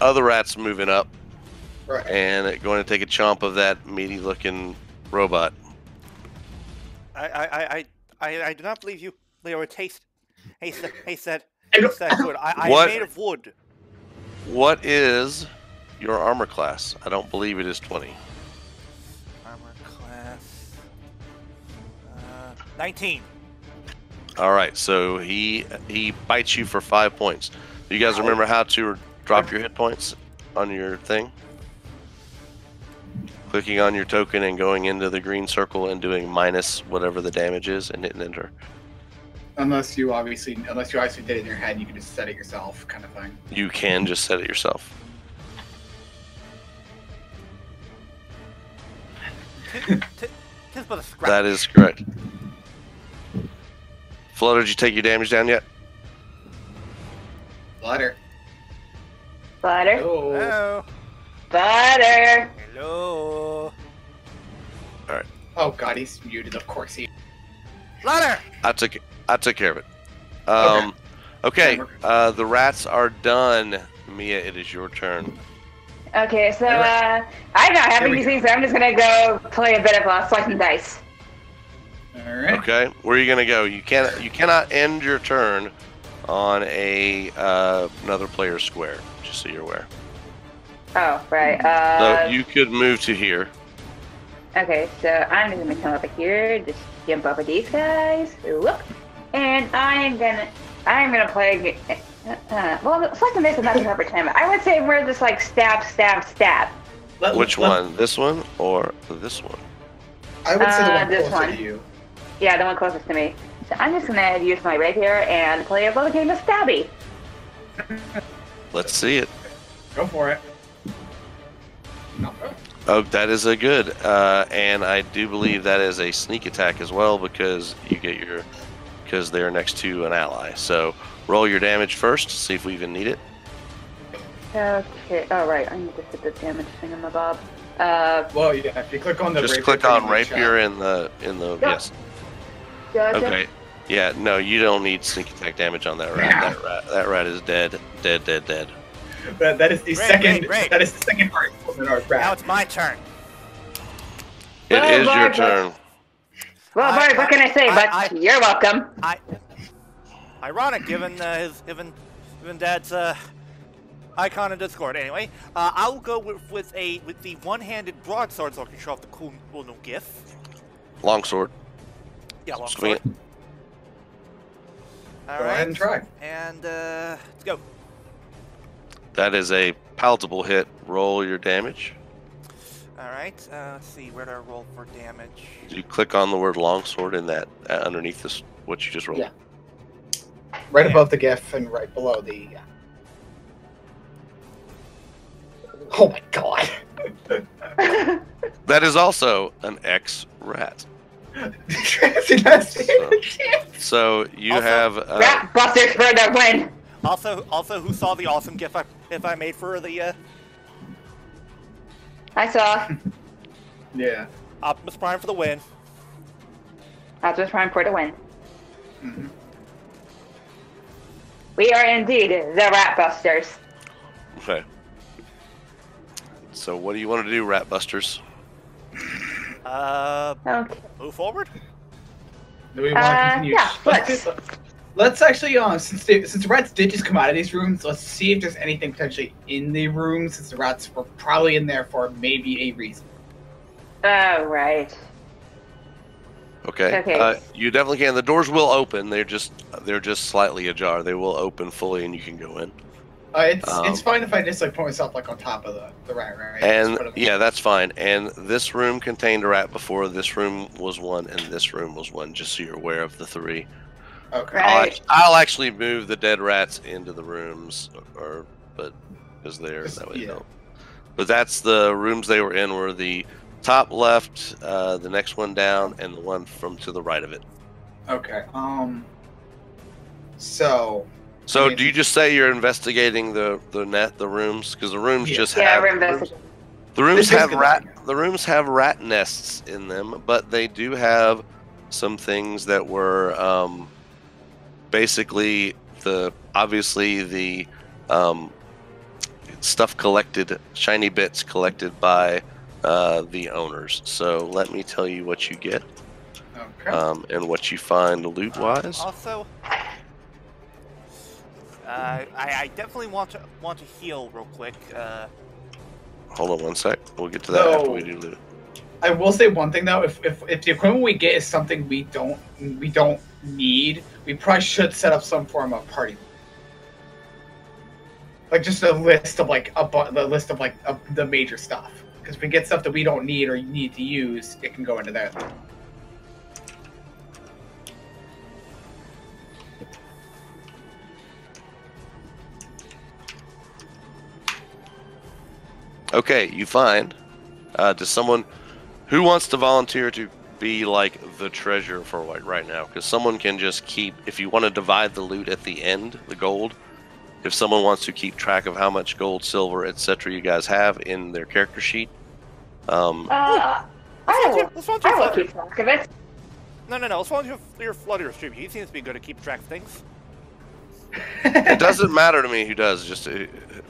other rat's moving up, right, and going to take a chomp of that meaty-looking robot. I do not believe you, Leo. Taste. Hey, said good. I'm made of wood. What is your armor class? I don't believe it is 20. Armor class 19. All right, so he bites you for 5 points. Do you guys remember how to drop your hit points on your thing? Clicking on your token and going into the green circle and doing minus whatever the damage is and hitting enter. Unless you obviously did it in your head, you can just set it yourself, kind of thing. You can just set it yourself. That is correct. Flutter, did you take your damage down yet? Flutter. Flutter. Hello. Flutter. Hello. All right. Oh God, he's muted. Of course he. Flutter. I took care of it. Okay. The rats are done. Mia, it is your turn. Okay, so I'm not having these things, so I'm just gonna go play a bit of slice and dice. All right. Okay. Where are you gonna go? You cannot end your turn on another player's square. Just so you're aware. Oh, right. So you could move to here. Okay, so I'm just gonna come over here, just jump over these guys. Whoop. And I'm gonna play. Well, slice and dice is not the proper time. I would say we're just like stab. Which one? This one or this one? I would say the one this closer one. to you. Yeah, the one closest to me. So I'm just gonna use my rapier and play a little game of stabby. Let's see it. Go for it. Oh, that is a good. And I do believe that is a sneak attack as well because you get because they're next to an ally. So roll your damage first. See if we even need it. Okay. Oh right, I need to hit the damage thing on my bob. Well, yeah. If you click on the just rapier, click on rapier in the yes. Gotcha. Okay. Yeah. No, you don't need sneak attack damage on that rat. That rat is dead. Dead. That is the second. Great. That is the second part of our rat. Now it's my turn. It is your turn. Well, Bart, what can I say? But you're welcome. Ironic, given Dad's icon in Discord. Anyway, I'll go with the one-handed broadsword so I can show off the cool new GIF. Longsword. Yeah, Swing longsword. it. All Go right. ahead and try. And let's go. That is a palatable hit. Roll your damage. All right. Let's see. Where do I roll for damage? You click on the word longsword in that underneath this what you just rolled. Yeah. Right above the GIF and right below the. Oh my God. That is also an X rat. So you have Rat Busters for the win. Also, who saw the awesome gif I made for the I saw. Yeah. Optimus Prime for the win. Optimus Prime for the win. We are indeed the Rat Busters. Okay. So what do you want to do, Rat Busters? Okay. Move forward. Do we want to continue? Yeah, let's actually, since the rats did just come out of these rooms, let's see if there's anything potentially in the rooms, since the rats were probably in there for maybe a reason. Oh, right. Okay. Okay. You definitely can. The doors will open. They're just slightly ajar. They will open fully, and you can go in. It's fine if I just like put myself like on top of the rat, right? And yeah, that's fine. And this room contained a rat before. This room was one, and this room was one. Just so you're aware of the three. Okay. Right. I'll actually move the dead rats into the rooms, but because they're that way. Yeah. But that's the rooms they were in. Were the top left, the next one down, and the one from to the right of it. Okay. So. So do you just say you're investigating the rooms? Because the rooms just have we're investigating. the rooms have rat nests in them, but they do have some things that were basically obviously the stuff collected, shiny bits collected by the owners. So let me tell you what you get, and what you find loot wise. Also, I definitely want to heal real quick. Hold on one sec. We'll get to that after we do loot. I will say one thing though: if the equipment we get is something we don't need, we probably should set up some form of party. Like just a list of the major stuff. Because if we get stuff that we don't need or need to use, it can go into that. Okay, you find. Does someone who wants to volunteer to be like the treasure for right now? Because someone can just keep. If you want to divide the loot at the end, the gold. If someone wants to keep track of how much gold, silver, etc. you guys have in their character sheet. I will keep track of it. No. Let's volunteer your Flutter stream. He seems to be good at keeping track of things. It doesn't matter to me who does,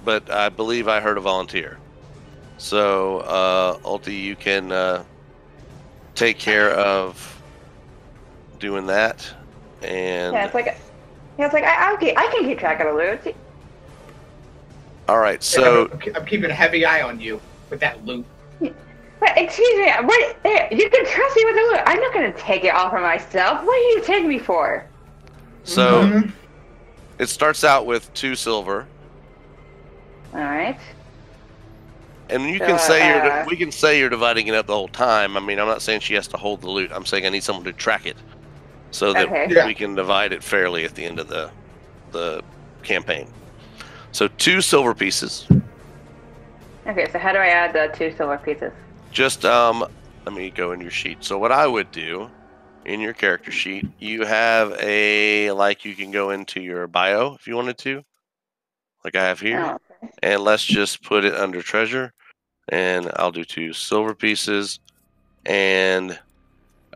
but I believe I heard a volunteer. So, Ulti, you can take care of doing that, and Yeah, it's like I can keep track of the loot. all right. So I'm keeping a heavy eye on you with that loot. But excuse me, you can trust me with the loot. I'm not going to take it all for myself. What are you taking me for? So it starts out with 2 silver. All right. And you can say we can say you're dividing it up the whole time. I mean, I'm not saying she has to hold the loot. I'm saying I need someone to track it, so that we can divide it fairly at the end of the campaign. So 2 silver pieces. Okay, so how do I add the 2 silver pieces? Just let me go in your sheet. So what I would do in your character sheet, you have you can go into your bio if you wanted to, like I have here, Oh, okay. and let's just put it under treasure. And I'll do 2 silver pieces and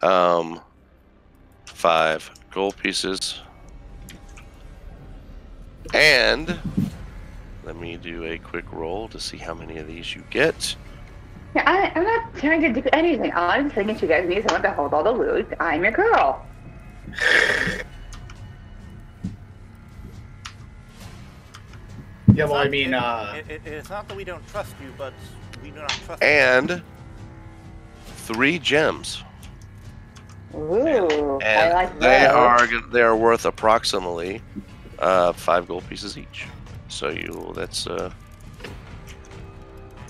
5 gold pieces. And let me do a quick roll to see how many of these you get. Yeah, I'm not trying to do anything. I'm thinking you guys need someone to hold all the loot. I'm your girl. Yeah, well, I mean, it's not that we don't trust you, but we do not trust and 3 gems. Ooh, And I like that. they are worth approximately 5 gold pieces each. So that's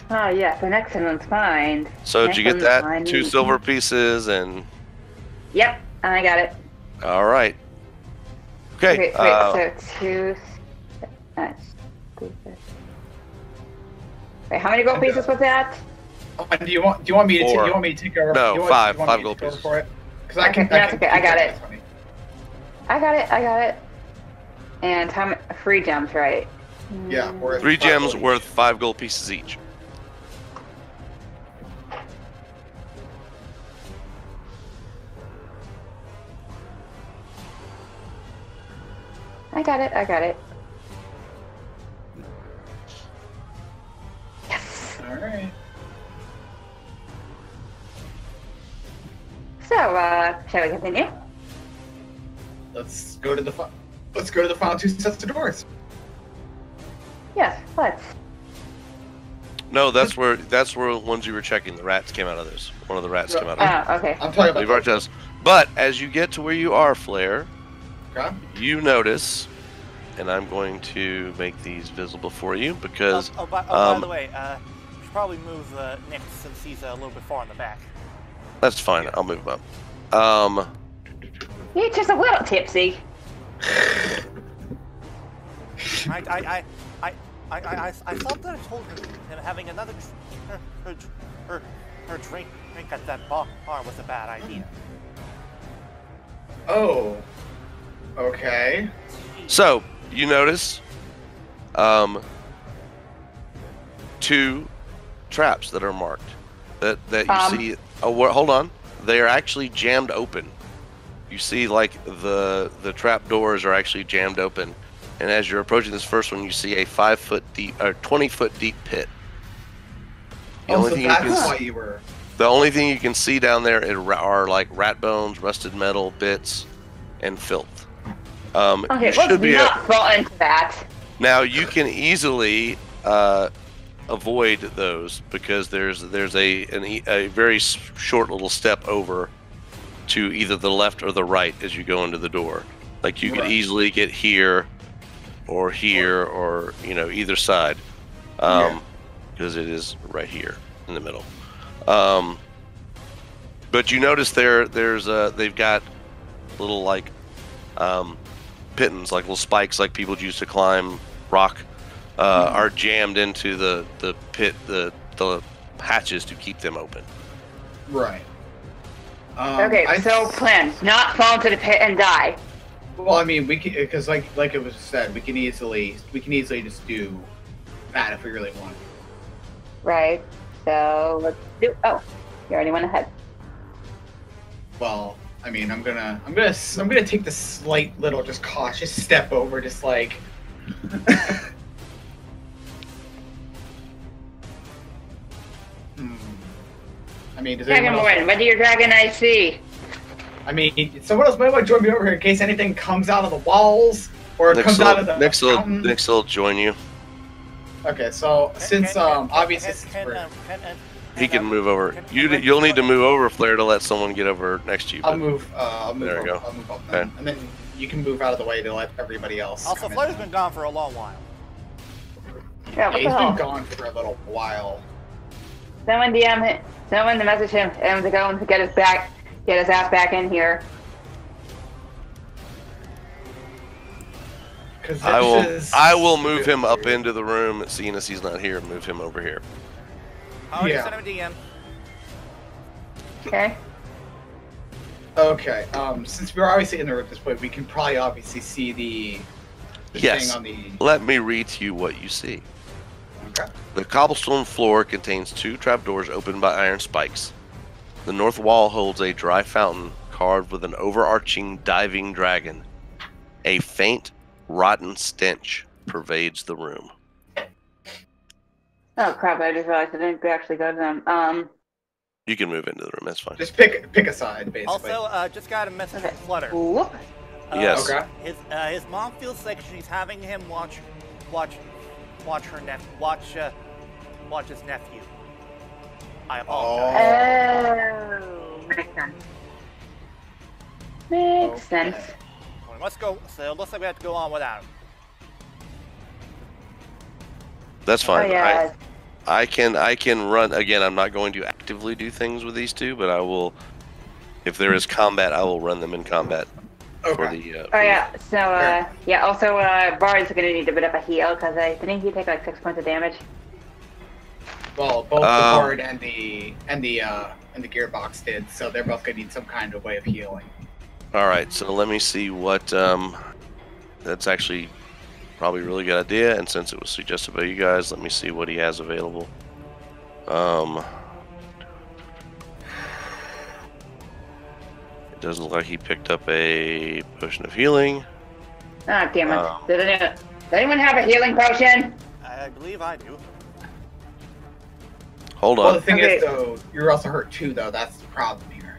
Oh yes, an excellent find. So did you get that? Excellent 2 find. silver pieces and. Yep, I got it. All right. Okay. So 2. Wait, how many gold pieces was that? do you want me to Four. you want me to take over? No, you want, 5. you want 5 me to gold take over pieces. for it? Because I can. That's okay. I got it. Funny. I got it. And how many free gems, right? Yeah, worth 3 gems gold worth 5 gold pieces each. I got it. All right. So, shall we continue? Let's go to the final 2 sets of doors. Yes, let's. No, that's where the ones you were checking. The rats came out of those. One of the rats came out of those. Oh, okay. I'm talking about. We've already done this. But as you get to where you are, Flare, Okay. you notice, and I'm going to make these visible for you because by the way, we should probably move Nick since he's a little bit far in the back. that's fine. I'll move him up. You're just a little tipsy. I thought that I told him having another her drink at that bar was a bad idea. Oh. Okay. So you notice 2 traps that are marked that you see. Oh, hold on. They are actually jammed open. You see, like the trap doors are actually jammed open, and as you're approaching this first one, you see a 5-foot deep or 20-foot deep pit. The only thing the only thing you can see down there are like rat bones, rusted metal bits, and filth. Okay, let's not fall into that. Now you can easily avoid those because there's a very short little step over to either the left or the right as you go into the door. Like you could easily get here or either side, because it is right here in the middle. But you notice they've got little like pittons, like little spikes, like people used to climb rock, are jammed into the pit, the hatches to keep them open. Right. Okay, so plan. Not fall into the pit and die. Well, I mean, we can, because like it was said, we can easily just do that if we really want. Right. So let's do. Oh, you already went ahead. Well, I mean, I'm gonna take the slight little, just cautious step over, just like. I mean, does Dragon Warden, what do your dragon eyes see? I mean, someone else might want to join me over here in case anything comes out of the walls or it comes out of the fountain. Nix will join you. Okay, so since obviously he can move over. You'll need to move over, Flare, to let someone get over next to you. I'll move. There we go. I'll move up then. And then you can move out of the way to let everybody else. Also, Flare's been gone for a long while. Yeah, He's been gone for a little while. Someone to message him and to go and get his ass back in here. I will move him up into the room, seeing as he's not here, and move him over here. Already sent him a DM. Okay. Okay. Since we're obviously in the room at this point, we can probably obviously see the thing on the. Let me read to you what you see. Okay. The cobblestone floor contains 2 trapdoors opened by iron spikes. The north wall holds a dry fountain carved with an overarching diving dragon. A faint, rotten stench pervades the room. Oh crap! I just realized I didn't actually go to them. You can move into the room. That's fine. Just pick a side, basically. Also, just got a message from Flutter. Whoop. Yes. Okay. His mom feels like she's having him watch his nephew. I apologize. Oh, makes sense. Makes sense. Let's go. So it looks like we have to go on without him. That's fine. Oh, yeah. I can run again. I'm not going to actively do things with these 2, but I will. If there is combat, I will run them in combat. Okay. So Also, Bard's gonna need a bit of a heal because I think he take like 6 points of damage. Well, both the Bard and the and the gearbox did, so they're both gonna need some kind of way of healing. All right, so let me see what. That's actually probably a really good idea, and since it was suggested by you guys, let me see what he has available. It doesn't look like he picked up a potion of healing. Ah, damn it. Does anyone have a healing potion? I believe I do. Hold on. Well, the thing is, though, you're also hurt too, though. That's the problem here.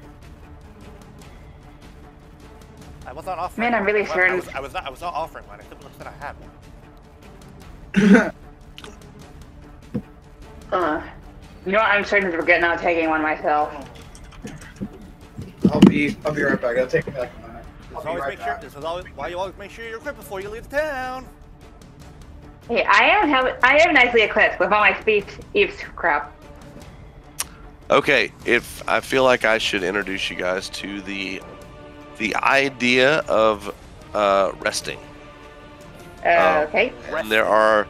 I was not offering. Man, I'm really certain. I was not offering one. I simply said I had one. You know what? I'm starting to regret not taking one myself. I'll be right back. I'll take it back a minute. This is always why you always make sure you're equipped before you leave the town. Hey, I am nicely equipped with all my speech crap. Okay, if I feel like I should introduce you guys to the idea of resting. Okay. And there are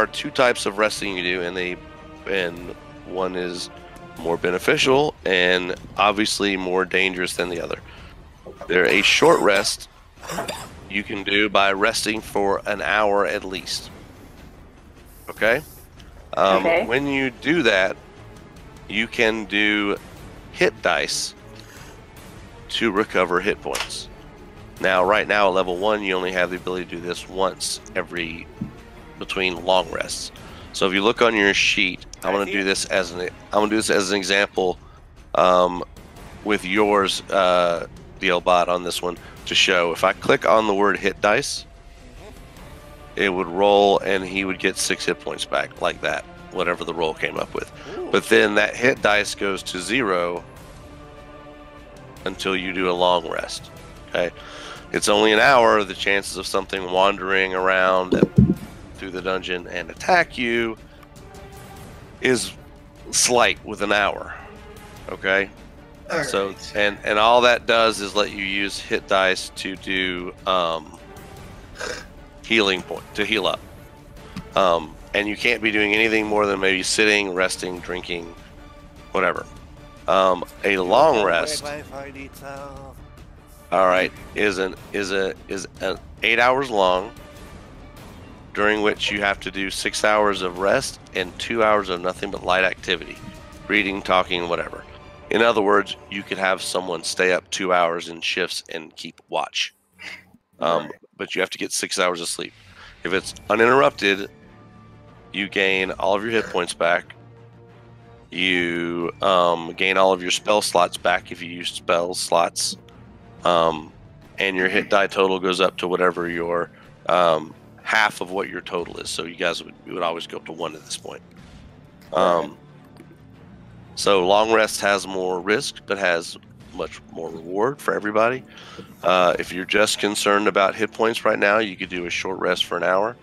two types of resting you do, and one is more beneficial and obviously more dangerous than the other. There a short rest you can do by resting for an hour at least. Okay? Okay. When you do that, you can do hit dice to recover hit points. Now, right now at level 1, you only have the ability to do this once between long rests. So if you look on your sheet, I'm going to do this as an example with yours, DLBot, on this one to show. If I click on the word hit dice, it would roll and he would get 6 hit points back, like that, whatever the roll came up with. Ooh. But then that hit dice goes to 0 until you do a long rest. Okay, it's only an hour. The chances of something wandering around through the dungeon and attack you is slight with an hour. Okay, so and all that does is let you use hit dice to do healing point to heal up. And you can't be doing anything more than maybe sitting, resting, drinking, whatever. A long rest, all right, is 8 hours long, during which you have to do 6 hours of rest and 2 hours of nothing but light activity, reading, talking, whatever. In other words, you could have someone stay up 2 hours in shifts and keep watch. But you have to get 6 hours of sleep. If it's uninterrupted, you gain all of your hit points back. You gain all of your spell slots back if you use spell slots. And your hit die total goes up to whatever your half of what your total is. So you guys would always go up to 1 at this point. So long rest has more risk, but has much more reward for everybody. If you're just concerned about hit points right now, you could do a short rest for an hour.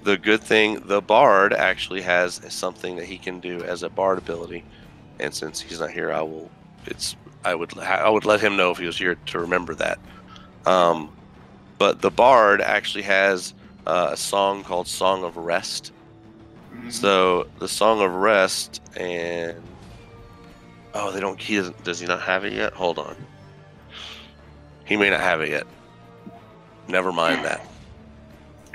The good thing, the bard actually has something that he can do as a bard ability, and since he's not here, I would let him know if he was here to remember that. But the bard actually has a song called Song of Rest. So the Song of Rest, and does he not have it yet? Hold on. He may not have it yet. Never mind that.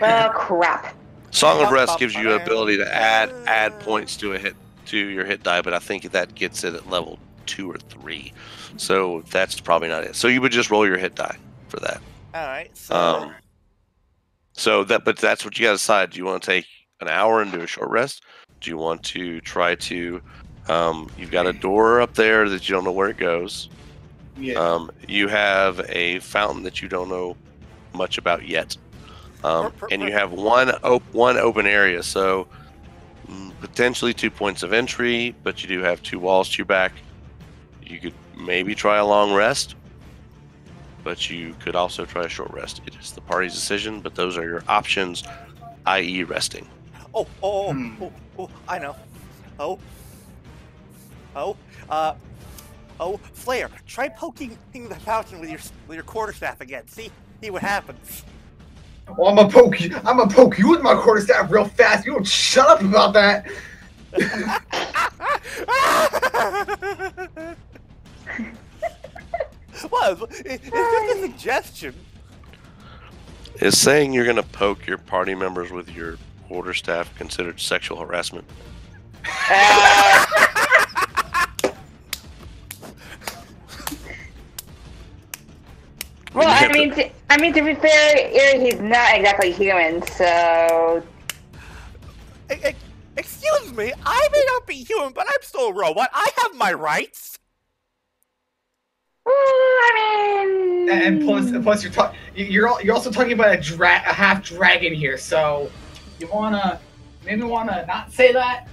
Oh crap. Song of Rest gives you the ability to add points to your hit die, but I think that gets it at level 2 or 3. So that's probably not it. So you would just roll your hit die for that. All right. But that's what you got to decide. Do you want to take an hour and do a short rest? Do you want to try to? You've got a door up there that you don't know where it goes. Yeah. You have a fountain that you don't know much about yet. And you have one open area, so potentially 2 points of entry, but you do have 2 walls to your back. You could maybe try a long rest, but you could also try a short rest. It is the party's decision, but those are your options, i.e. resting. I know. Flare, try poking the fountain with your quarterstaff again. See what happens. Well, I'm gonna poke you with my quarterstaff real fast. You don't shut up about that. Well, it's just a suggestion. Is saying you're going to poke your party members with your quarterstaff considered sexual harassment? Well, I mean, to be fair, he's not exactly human, so. Excuse me, I may not be human, but I'm still a robot. I have my rights. Well, I mean. And plus, you're also talking about a half dragon here, so you maybe wanna not say that.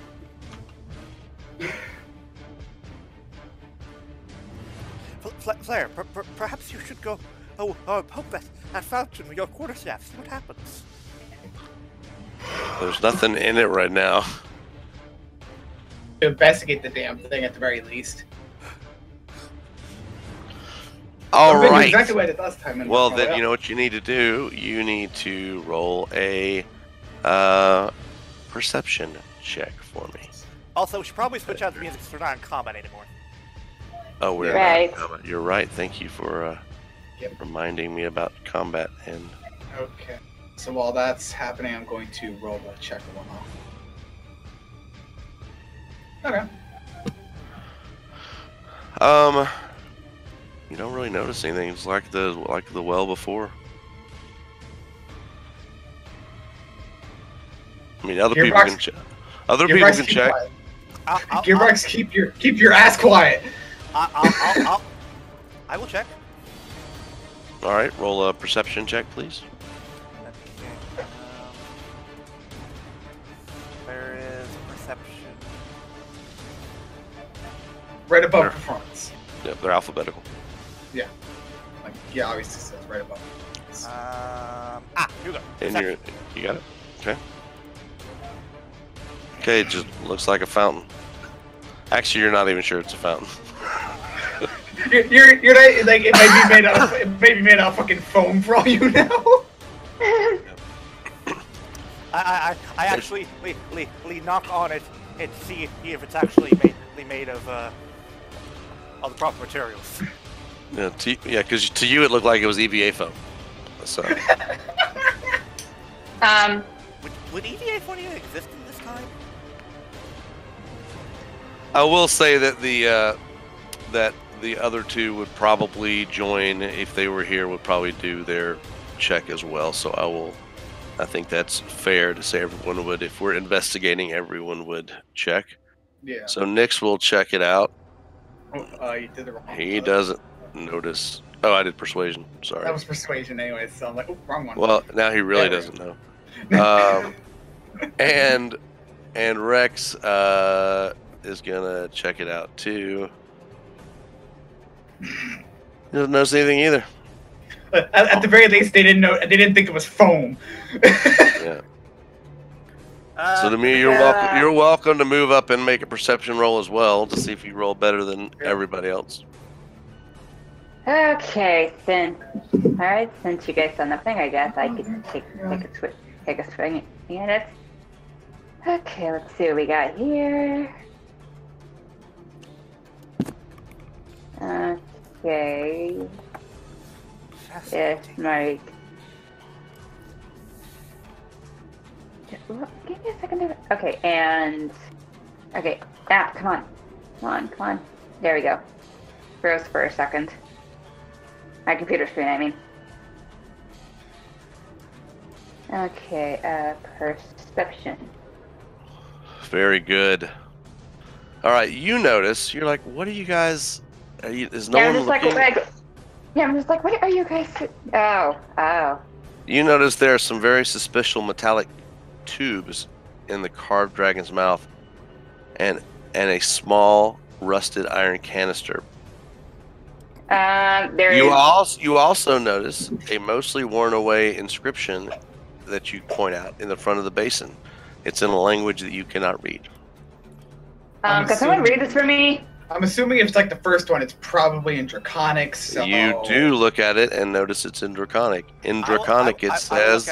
Flair, perhaps you should go. Poke that fountain with your quarterstaff. See what happens. There's nothing in it right now. To investigate the damn thing at the very least. All right. Exactly what it does time. Well, then you know what you need to do. You need to roll a perception check for me. Also, we should probably switch out the music because we're not in combat anymore. Oh, we're right. not in combat. You're right. Thank you for reminding me about combat and. Okay. So while that's happening, I'm going to roll the check one off. Okay. You don't really notice anything. It's like the well before. I mean, other people can check. Other people can check. Gearbox, keep your ass quiet. I will check. All right, roll a perception check, please. Where is perception? Right above performance. Yep, they're alphabetical. Yeah. Obviously it says right above. Here we go. And you got it? Okay. Okay, it just looks like a fountain. Actually, you're not even sure it's a fountain. You're not, like, it may be made out of fucking foam for all you know. I actually knock on it and see if it's actually made of all the proper materials. Yeah, because to you it looked like it was EVA foam. So. Would EVA foam even exist in this time? I will say that the other two would probably join if they were here. Would probably do their check as well. So I think that's fair to say everyone would. If we're investigating, everyone would check. Yeah. So Nyx will check it out. You did the wrong one. He doesn't notice. Oh, I did persuasion. Sorry. That was persuasion anyway, so I'm like, oh, wrong one. Well, now he really doesn't know. And Rex is gonna check it out too. He doesn't notice anything either. At the very least, they didn't know. They didn't think it was foam. Yeah. So to me, you're welcome to move up and make a perception roll as well to see if you roll better than everybody else. Okay, then. All right, since you guys saw nothing, I guess I could take a swing at it. Okay, let's see what we got here. Okay. Yes, Mike. Give me a second there. Okay, and... Okay, come on. There we go. Froze for a second. My computer screen, I mean. Okay, perception. Very good. All right, you notice, you're like, what are you guys... is no one looking? I'm just like, what are you guys... Oh. You notice there are some very suspicious metallic tubes in the carved dragon's mouth and a small rusted iron canister. You also notice a mostly worn away inscription that you point out in the front of the basin. It's in a language that you cannot read. Can someone read this for me? I'm assuming if it's like the first one, it's probably in Draconic. So... You do look at it and notice it's in Draconic. In Draconic, it says,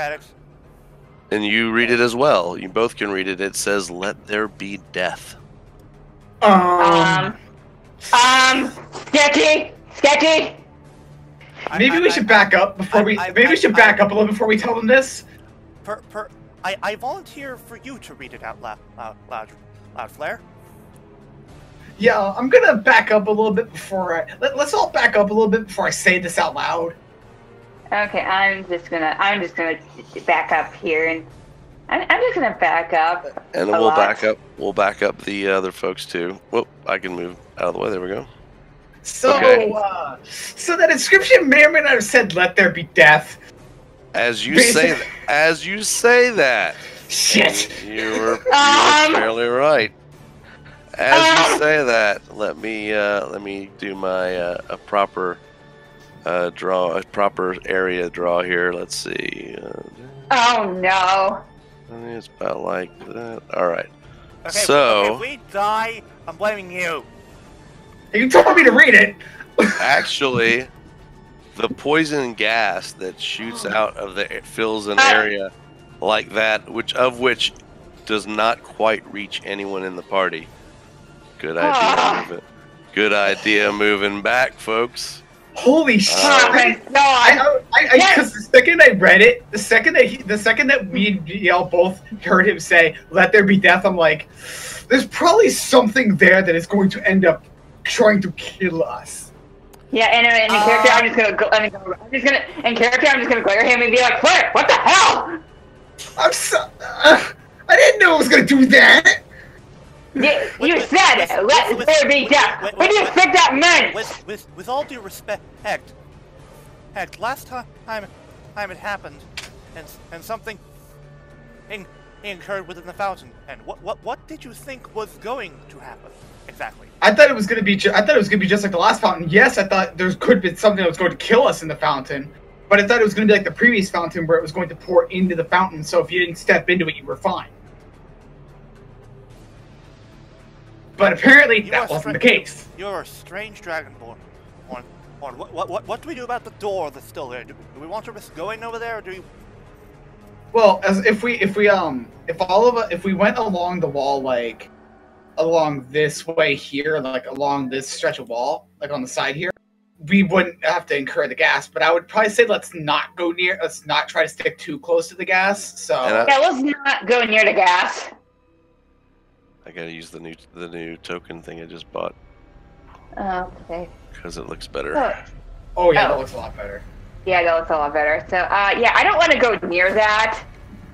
and you read it as well. You both can read it. It says, "Let there be death." Sketchy. Maybe we should back up before we. Maybe we should back up a little before we tell them this. I volunteer for you to read it out loud, Flare. Yeah, I'm gonna back up a little bit before let's all back up a little bit before I say this out loud. Okay, I'm just gonna back up here, and I'm just gonna back up. And then we'll back up the other folks too. Whoop! I can move out of the way. There we go. So, okay. So that inscription may or may not have said, "Let there be death." As you say that. Shit. You were fairly right. As you say that, let me do my a proper area draw here. Let's see. Oh no. It's about like that. All right. Okay, so if we die, I'm blaming you. You told me to read it. Actually, the poison gas that shoots out of fills an area like that, which does not quite reach anyone in the party. Good idea. Good idea moving back, folks. Holy shit! Because the second I read it, the second that we all both heard him say, "Let there be death," I'm like, "There's probably something there that is going to end up trying to kill us." Yeah, and in character, I'm just gonna glare at him and be like, "Flare, what the hell?" I didn't know it was gonna do that. You said, "Let there be death." What do you think that meant? With all due respect, heck, last time it happened, and something occurred within the fountain. And what did you think was going to happen exactly? I thought it was gonna be just like the last fountain. Yes, I thought there could be something that was going to kill us in the fountain, but I thought it was going to be like the previous fountain where it was going to pour into the fountain. So if you didn't step into it, you were fine. But apparently that wasn't the case. You're a strange dragonborn. What do we do about the door that's still there? Do we want to risk going over there, or do we? Well, if we went along the wall, like along this way here, like along this stretch of wall, like on the side here, we wouldn't have to incur the gas. But I would probably say let's not try to stick too close to the gas. So yeah, let's not go near the gas. I gotta use the new token thing I just bought. Oh, okay. Because it looks better. Oh yeah, that looks a lot better. Yeah, that looks a lot better. So yeah, I don't want to go near that.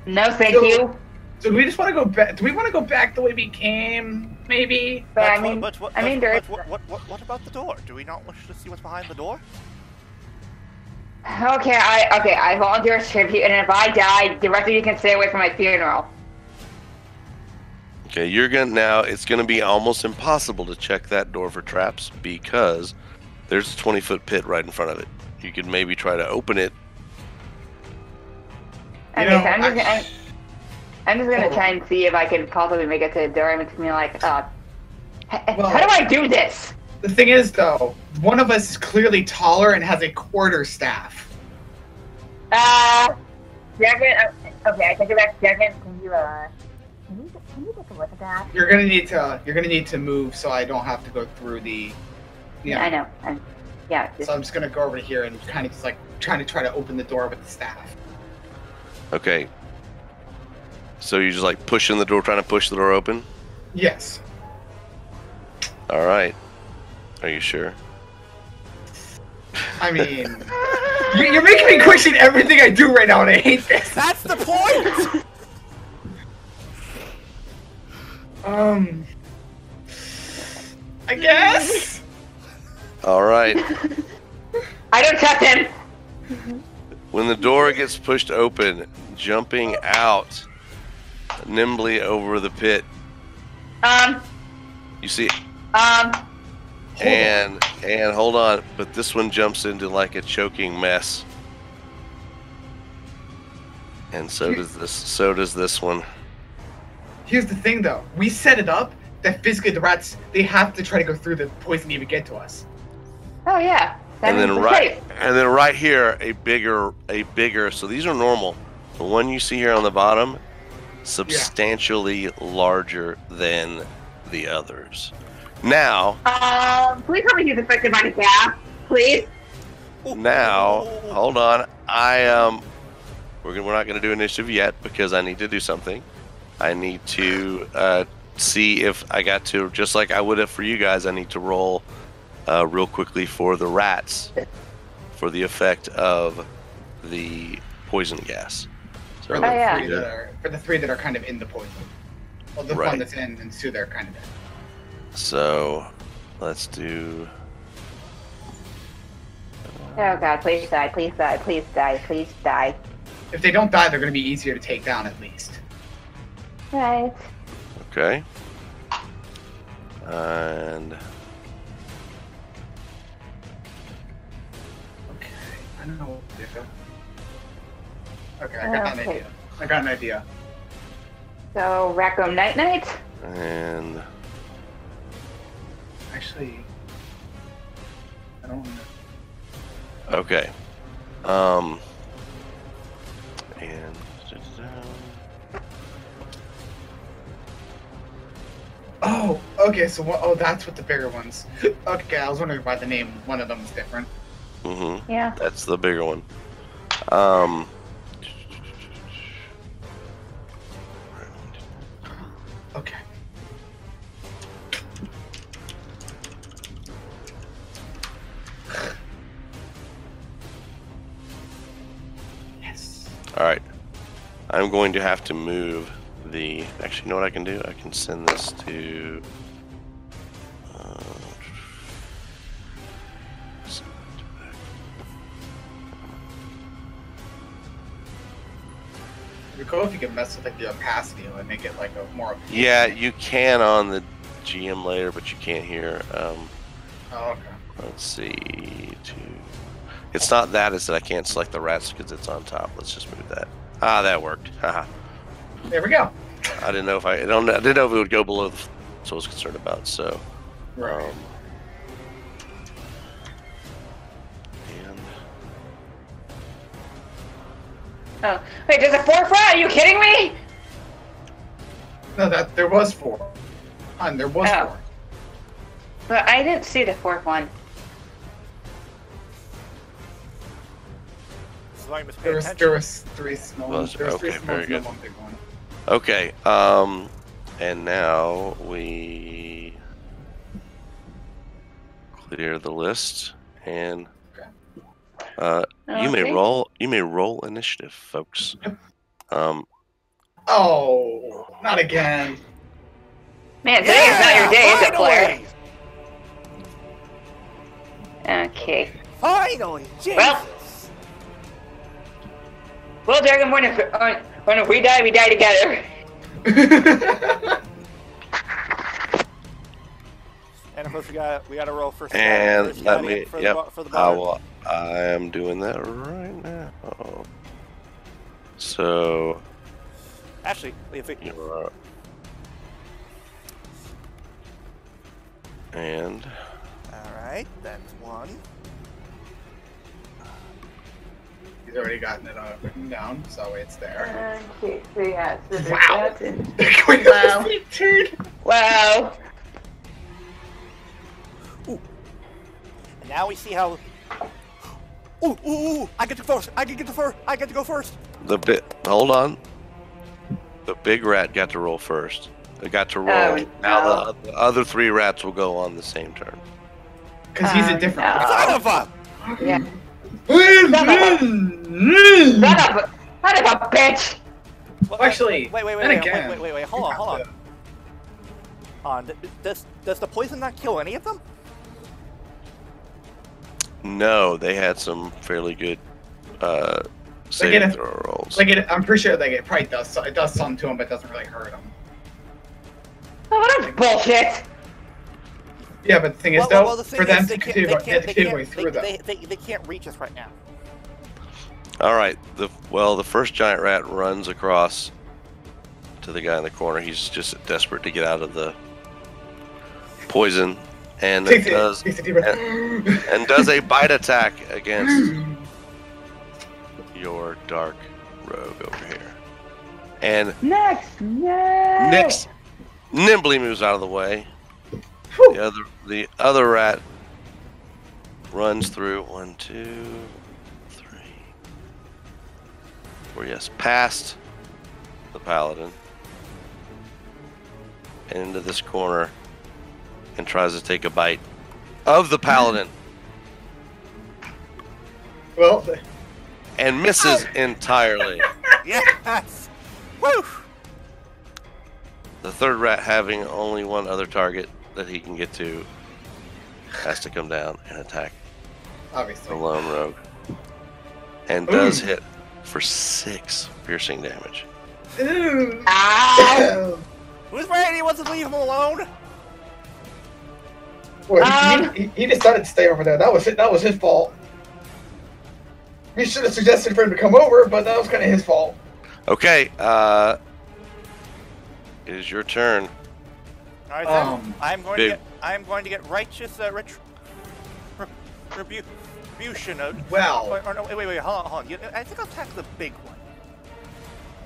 No, thank you. So do we just want to go back? Do we want to go back the way we came? Maybe. But what about the door? Do we not wish to see what's behind the door? Okay, I volunteer as tribute, and if I die, the rest of you can stay away from my funeral. Okay, it's gonna be almost impossible to check that door for traps because there's a 20-foot pit right in front of it. You could maybe try to open it. Okay, so I'm just gonna try and see if I can possibly make it to the door, and it's gonna be like, how do I do this? The thing is, though, one of us is clearly taller and has a quarterstaff. Dragon. Okay, I take it back. Dragon, can you take a look at that? You're gonna need to move so I don't have to go through the. Yeah, I know. Yeah. So I'm just gonna go over here and kind of just like try to open the door with the staff. Okay. So you're just like pushing the door, trying to push the door open? Yes. All right. Are you sure? I mean, you're making me question everything I do right now, and I hate this. That's the point. I guess. All right. I don't trust him. When the door gets pushed open, jumping out nimbly over the pit. You see. And hold on, but this one jumps into like a choking mess. And so does this one. Here's the thing, though. We set it up that physically the rats, they have to try to go through the poison to even get to us. Oh yeah. And then right here, a bigger. So these are normal. The one you see here on the bottom, substantially larger than the others. Now. Please tell me he's affected by the gas, please. Now, hold on. We're not going to do initiative yet because I need to do something. I need to see if I got to, just like I would have for you guys, I need to roll real quickly for the rats for the effect of the poison gas. So For the three that are kind of in the poison. Well, the one that's in and two that are kind of in. So let's do. Oh god, please die, please die, please die, please die. If they don't die, they're going to be easier to take down at least. Right. Okay. And. Okay, I don't know what to do. Okay, I got an idea. I got an idea. So, Raccoon Night Night? And. Actually, I don't know. Okay. And. Oh, okay, so oh, that's what the bigger ones. Okay, I was wondering why the name, one of them is different. Mm-hmm. Yeah. That's the bigger one. Okay. Yes. All right. I'm going to have to move the. Actually, you know what I can do? I can send this to. It'd be cool if you could mess with like the opacity and make it like a more. Yeah, you can on the GM layer, but you can't here. Oh, okay. Let's see. It's not that. It's that I can't select the rats because it's on top. Let's just move that. Ah, that worked. Haha. There we go. I didn't know if I didn't know if it would go below. That's what I was concerned about. So. Right. And Oh, wait, there's a fourth one? Are you kidding me? No, there was four. There was four. But I didn't see the fourth one. There was three small ones. There was okay, three small very ones good. and one big one. Okay. And now we clear the list, and you may roll. You may roll initiative, folks. Oh, not again. Man, today is not your day, is it, Blair? Okay. Finally! Jesus. Well, Dragonborn, if we die together. And of course we gotta roll for. And for let me. for Yep. the bard. I am doing that right now. Uh-oh. So. Actually, if we. You're up. And. All right, that's one. He's already gotten it written down, so it's there. Okay, so yeah, so there's Wow. that and- Wow. Wow. Ooh. And now we see how. Ooh! I get to go first. I get to go first. Hold on. The big rat got to roll first. They got to roll. Oh, Now no. the other three rats will go on the same turn. Because he's a different. no. Son of a! Yeah. Son Son of a bitch! Well, actually, wait. Hold on. Does the poison not kill any of them? No, they had some fairly good saving throw rolls. I'm pretty sure it probably does. It does something to him, but it doesn't really hurt him. Oh, that's bullshit! Yeah, but the thing is, for them to continue going through them. They can't reach us right now. All right. The first giant rat runs across to the guy in the corner. He's just desperate to get out of the poison, and does a bite attack against your dark rogue over here. And Next! Nyx nimbly moves out of the way The other rat runs through 1, 2, 3, 4. Yes, past the paladin and into this corner and tries to take a bite of the paladin. Well, and misses entirely. Yes! Woo! The third rat, having only one other target that he can get to, has to come down and attack obviously. the lone rogue. And does hit for 6 piercing damage. Ooh. Ow! Who's ready? He wants to leave him alone? Well, he decided to stay over there. That was it. That was his fault. We should have suggested for him to come over, but that was kind of his fault. Okay, it is your turn. All right, then. I'm going to get righteous retribution. Well, Or no, wait, hold on. I think I'll attack the big one.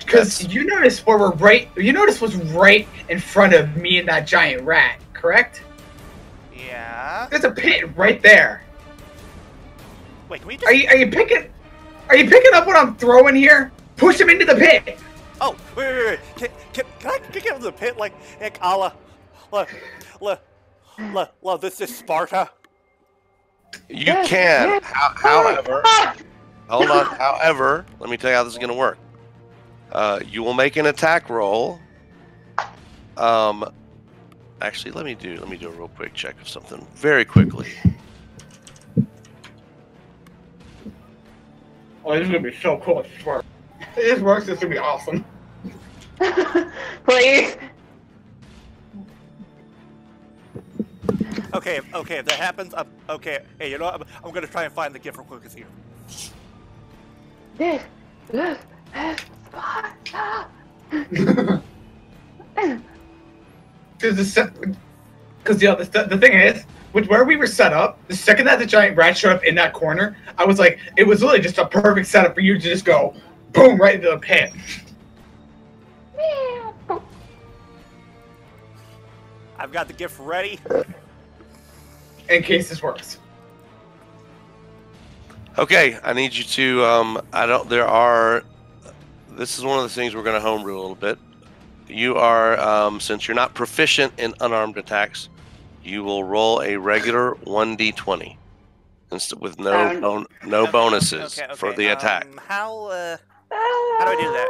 because you noticed where we're right. You noticed what's right in front of me and that giant rat, correct? Yeah. There's a pit right there. Wait, can we just... Are you picking? Are you picking up what I'm throwing here? Push him into the pit. Oh, wait. Can I get him to the pit like a la, this is Sparta? You can, however, hold on. However, let me tell you how this is going to work. You will make an attack roll. Actually, let me do a real quick check of something very quickly. Oh, this is gonna be so cool. If this works, this is gonna be awesome. Please. Okay, if that happens, okay. Hey, you know what? I'm gonna try and find the gift real quick here. This is Sparta. Because the thing is, with where we were set up, the second that the giant rat showed up in that corner, I was like, it was literally just a perfect setup for you to just go, boom, right into the pit. I've got the gift ready. In case this works. Okay, I need you to. This is one of the things we're going to homebrew a little bit. You are, since you're not proficient in unarmed attacks, you will roll a regular 1d20 with no bonuses okay. for the attack. How do I do that?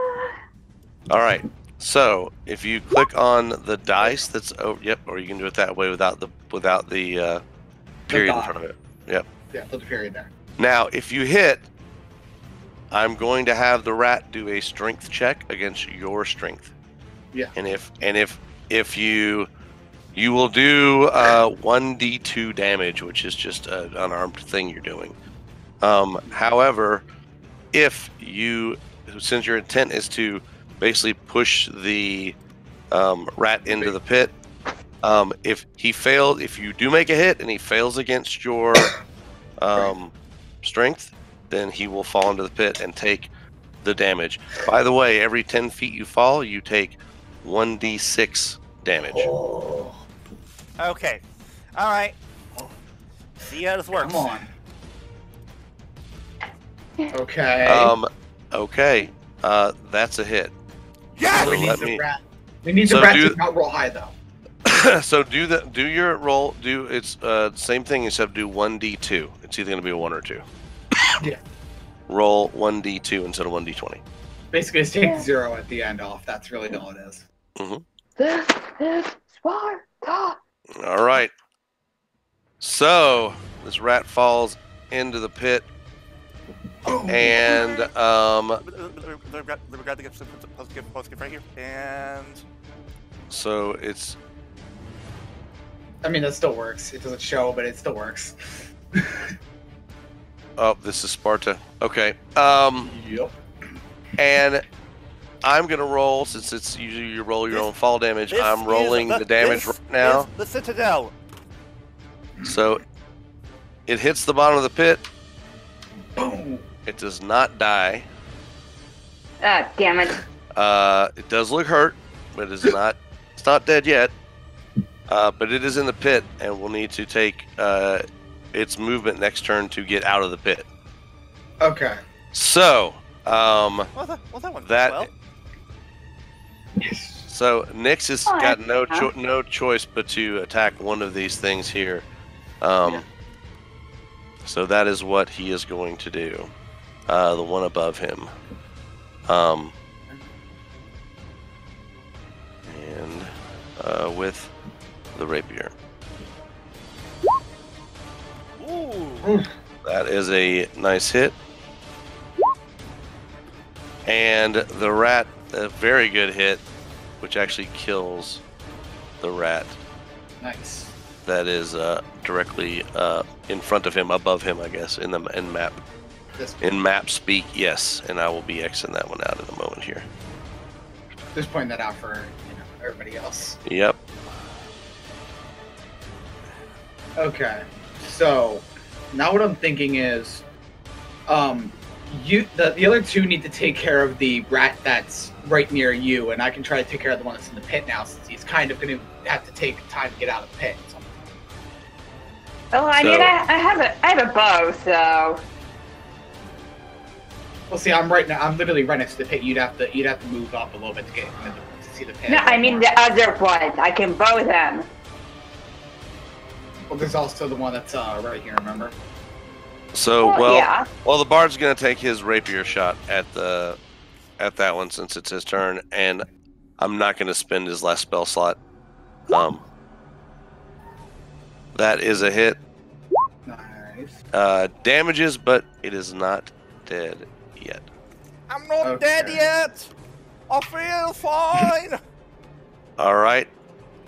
All right. So if you click on the dice, that's or you can do it that way without the period in front of it. Yep. Yeah, put the period there. Now, if you hit, I'm going to have the rat do a strength check against your strength. Yeah. And if you will do 1d2 damage, which is just an unarmed thing you're doing. However, since your intent is to basically push the rat into the pit, if you do make a hit and he fails against your strength, then he will fall into the pit and take the damage. By the way, every 10 feet you fall, you take 1d6 damage. Oh. Okay. All right. See how this works. Come on. Okay. Okay. That's a hit. Yes! So we need the rat to not roll high though. So do your roll. It's same thing except do 1d2. It's either going to be a 1 or 2. Yeah. Roll 1d2 instead of 1d20. Basically, it's take 0 at the end off. That's really all it is. Mm-hmm. This is Sparta. All right. So this rat falls into the pit, and Let me grab the gift right here. And so it's. I mean, that still works. It doesn't show, but it still works. Oh, this is Sparta. Okay. Yep. And I'm gonna roll, since it's usually you roll your own fall damage. I'm rolling the damage right now. The Citadel. So it hits the bottom of the pit. Boom. It does not die. Ah, damn it. It does look hurt, but it's not dead yet. but it is in the pit, and will need to take its movement next turn to get out of the pit. Okay. So, Well, that one well. Yes. So Nyx has got no choice but to attack one of these things here. So that is what he is going to do. The one above him. And with the rapier. Ooh. That is a nice hit. And the rat, a very good hit, which actually kills the rat. Nice. That is directly in front of him, above him, I guess, in map. In map speak, yes. And I will be Xing that one out in a moment here. Just pointing that out for everybody else. Yep. Okay. So now what I'm thinking is, the other two need to take care of the rat that's right near you, and I can try to take care of the one that's in the pit now, since he's kind of going to have to take time to get out of the pit. So. Oh, I mean, I have a bow, so. Well, see, I'm literally right next to the pit. You'd have to move up a little bit to get to see the pit. No, I mean the other one. I can bow them. Well, there's also the one that's right here. Remember? So yeah. Well, the bard's gonna take his rapier shot at that one since it's his turn, and I'm not gonna spend his last spell slot. That is a hit. Nice. Damages, but it is not dead yet. I'm not dead yet. I feel fine. All right,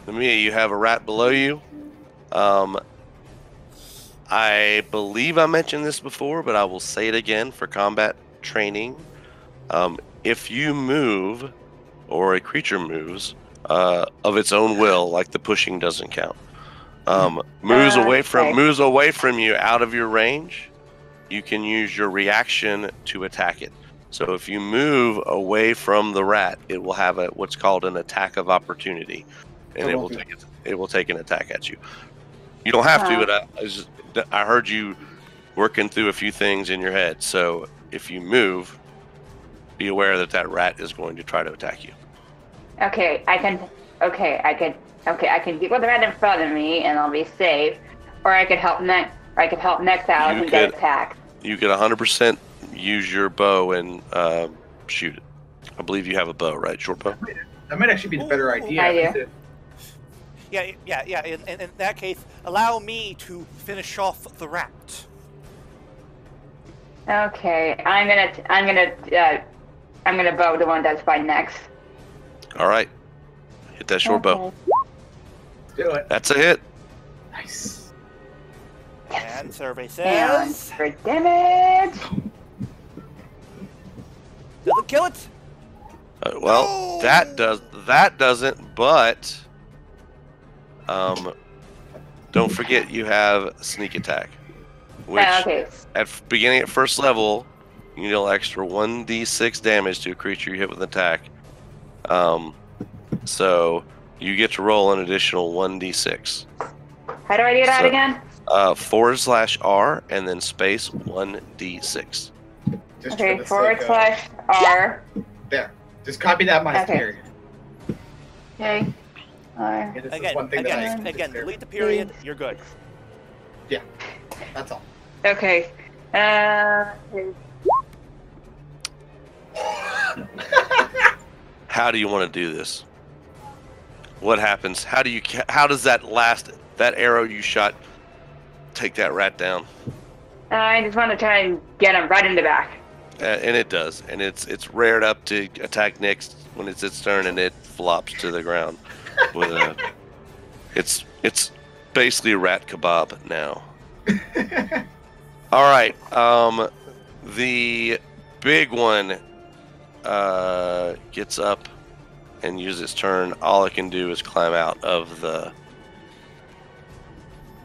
Mia, you have a rat below you. I believe I mentioned this before, but I will say it again for combat training. If you move, or a creature moves, of its own will, like the pushing doesn't count, moves away from you out of your range, you can use your reaction to attack it. So if you move away from the rat, it will have what's called an attack of opportunity, and it will take an attack at you. You don't have to, but I heard you working through a few things in your head. So if you move, be aware that that rat is going to try to attack you. Okay, I can deal with the rat in front of me and I'll be safe, or I could help next out and get attacked. You could 100% use your bow and shoot it. I believe you have a bow, right? Short bow. That might actually be the better idea. I do. Yeah. In that case, allow me to finish off the rat. Okay, I'm gonna bow the one that's by next. All right, hit that short bow. Do it. That's a hit. Nice. And survey says. And for damage. Does it kill it? Well, that doesn't. But don't forget you have sneak attack, which at first level you deal extra 1d6 damage to a creature you hit with an attack. So you get to roll an additional 1d6. How do I do that again? /R and then space 1d6. Okay, /R. There. Just copy that minus period. Okay. Again, delete the period. You're good. Yeah, that's all. Okay. How do you want to do this? What happens? How does that arrow you shot take that rat down? I just want to try and get him right in the back. And it does, and it's reared up to attack Nyx when it's its turn, and it flops to the ground. It's basically a rat kebab now. All right, the big one gets up and uses its turn. All it can do is climb out of the.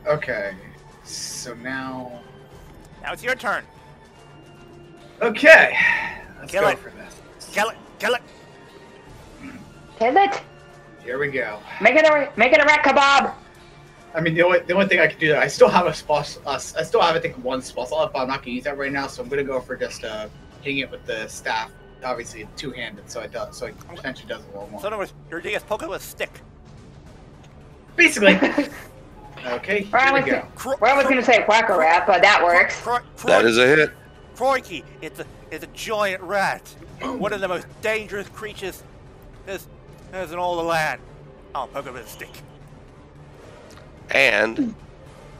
Okay, so now it's your turn. Okay, let's Kill go it. for this. Kill it. Kill it. Here we go. Make it a rat kebab. I mean, the only thing I can do that I still have a spell. I still have I think one spell slot, but I'm not gonna use that right now. So I'm gonna go for just hitting it with the staff. Obviously, two-handed, so it potentially does a little more. So in other words, you're just poking with a stick. Basically. Okay. I was gonna say Quacker Rat, but that works. That is a hit. Crikey, it's a giant rat. One of the most dangerous creatures there's in all the land. I'll poke it with a stick. And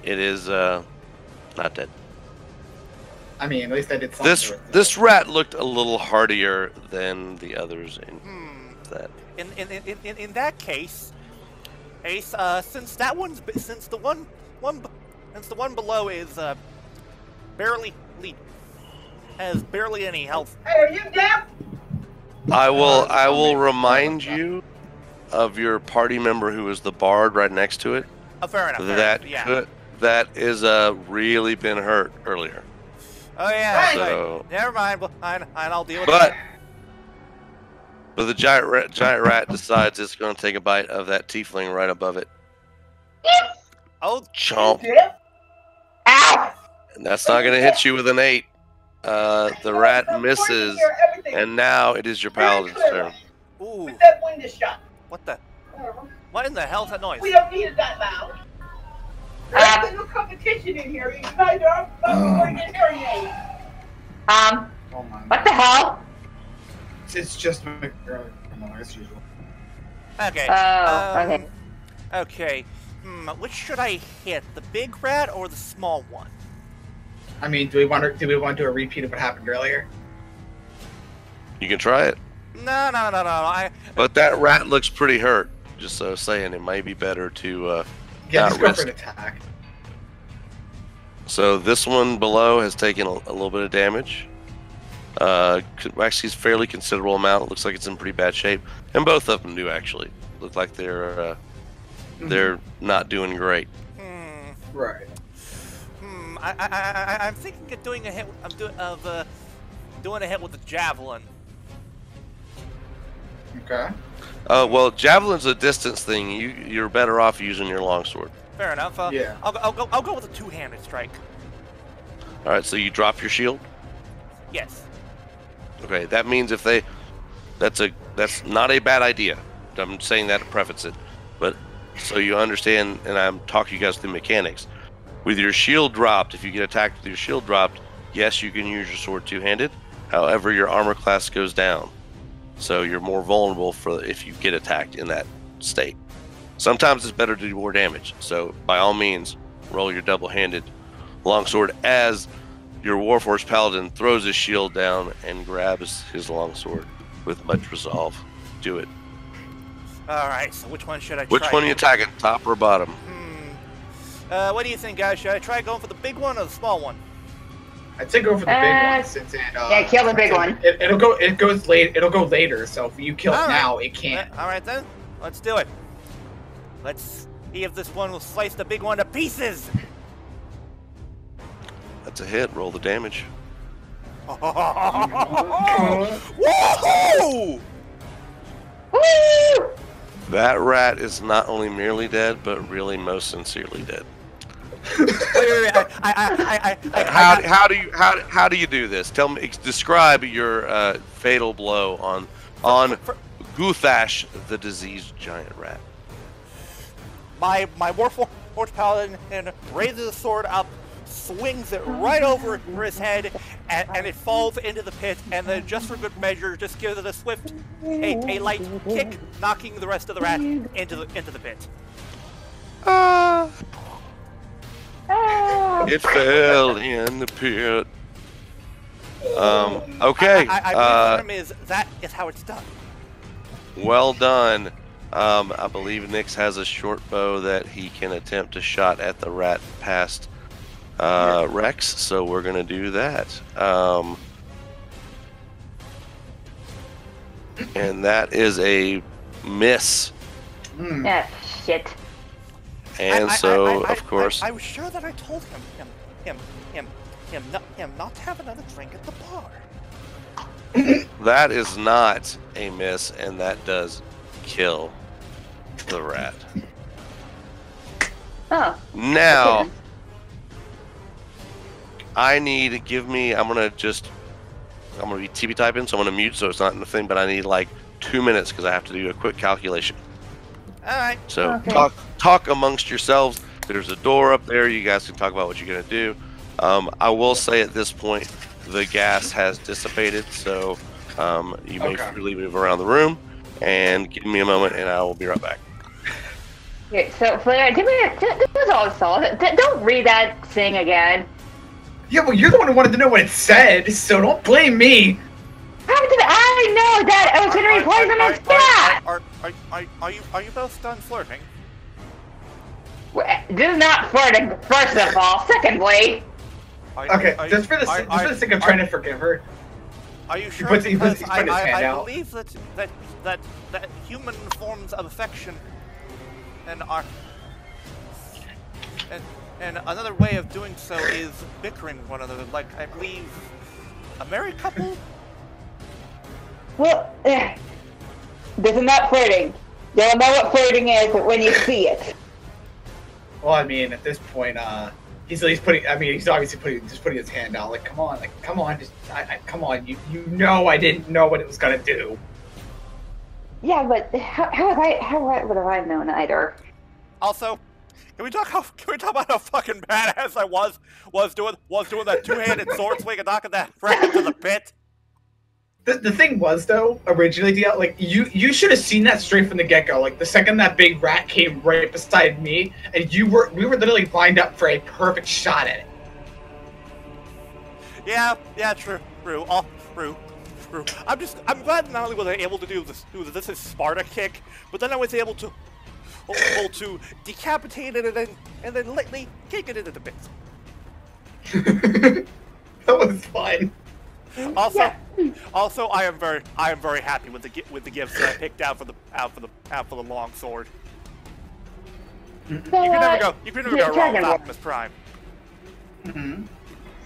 it is not dead. I mean, at least I did something. This rat looked a little hardier than the others in that. In that case, Ace, since the one below is has barely any health. Hey, are you deaf? I will remind you of your party member who is the bard right next to it. Oh, fair enough. That is really been hurt earlier. Oh yeah. So, never mind. I'll deal with it. But the giant rat decides it's going to take a bite of that tiefling right above it. Oh, chomp! Ow! And that's not going to hit you with an 8. The rat misses, and now it is your paladin's turn. Ooh. With that window shut. What in the hell is that noise? We don't need it that loud. There's no competition in here. You guys are going to hearing aids. What the hell? It's just my girl, as usual. Okay. Okay. Okay. Which should I hit? The big rat or the small one? I mean, do we want to do a repeat of what happened earlier? You can try it. No. But that rat looks pretty hurt. Just so saying, it might be better to just go risk. for an attack. So this one below has taken a little bit of damage. Actually, it's fairly considerable amount. It looks like it's in pretty bad shape, and both of them do actually look like they're not doing great. Right. I'm thinking of doing a hit. Doing a hit with the javelin. Okay. Well, javelin's a distance thing. You're better off using your longsword. Fair enough. Yeah. I'll go with a two-handed strike. All right. So you drop your shield. Yes. Okay. That means that's not a bad idea. I'm saying that to preface it, but so you understand, and I'm talking you guys through mechanics. With your shield dropped, if you get attacked with your shield dropped, yes, you can use your sword two-handed. However, your armor class goes down, so you're more vulnerable for if you get attacked in that state. Sometimes it's better to do more damage. So by all means, roll your double-handed longsword as your Warforged Paladin throws his shield down and grabs his longsword with much resolve. Do it. All right. So which one should I try? Which one are you attacking, top or bottom? What do you think, guys? Should I try going for the big one or the small one? I'd say go for the big one since it. Yeah, kill the big one. It'll go later. So if you kill it now, it can't. All right then. Let's do it. Let's see if this one will slice the big one to pieces. That's a hit. Roll the damage. Woohoo! Woo! That rat is not only merely dead, but really most sincerely dead. Wait. How do you do this? Tell me. Describe your fatal blow on Guthash, the diseased giant rat. My Warforged Paladin raises the sword up, swings it right over his head, and it falls into the pit. And then, just for good measure, just gives it a swift, a light kick, knocking the rest of the rat into the pit. It fell in the pit. Okay. I believe that is how it's done. Well done. I believe Nyx has a short bow that he can attempt a shot at the rat past Rex, so we're gonna do that. And that is a miss. Ah, shit. And of course, I was sure that I told him not to have another drink at the bar. that is not a miss, and that does kill. the rat. Oh. Now, I need to give me. I'm gonna be TP typing, so I'm gonna mute so it's not in the thing. But I need like 2 minutes because I have to do a quick calculation. All right. So talk amongst yourselves. There's a door up there. You guys can talk about what you're gonna do. I will say at this point, the gas has dissipated, so you may freely move around the room. And give me a moment, and I will be right back. Okay, so Flutter, this is all solid. Don't read that thing again. Yeah, well, you're the one who wanted to know what it said, so don't blame me. How did I know that I was going to replace him as that? Are you both done flirting? This is not flirting, first of all. Secondly... Okay, just for the sake of trying to forgive her. Are you sure? He puts his hand out. I believe that human forms of affection and another way of doing so is bickering with one another. Like, I believe a married couple. Well, this is not flirting. You'll know what flirting is when you see it. Well, I mean, at this point, he's putting. I mean, he's obviously putting his hand out. Like, come on, just, come on. You know, I didn't know what it was gonna do. Yeah, but how would I known either? Also, can we talk about how fucking badass I was doing that two-handed sword swing and knocking that rat into the pit? The thing was, though, originally, DL, like, you should have seen that straight from the get-go. Like, the second that big rat came right beside me, and we were literally lined up for a perfect shot at it. Yeah, true. I'm glad not only was I able to do this is Sparta kick, but then I was able to decapitate it and then lightly kick it into the bits. That was fun. Also, I am very happy with the gifts that I picked out for the long sword. So, you can never go wrong with Optimus Prime. Mm-hmm.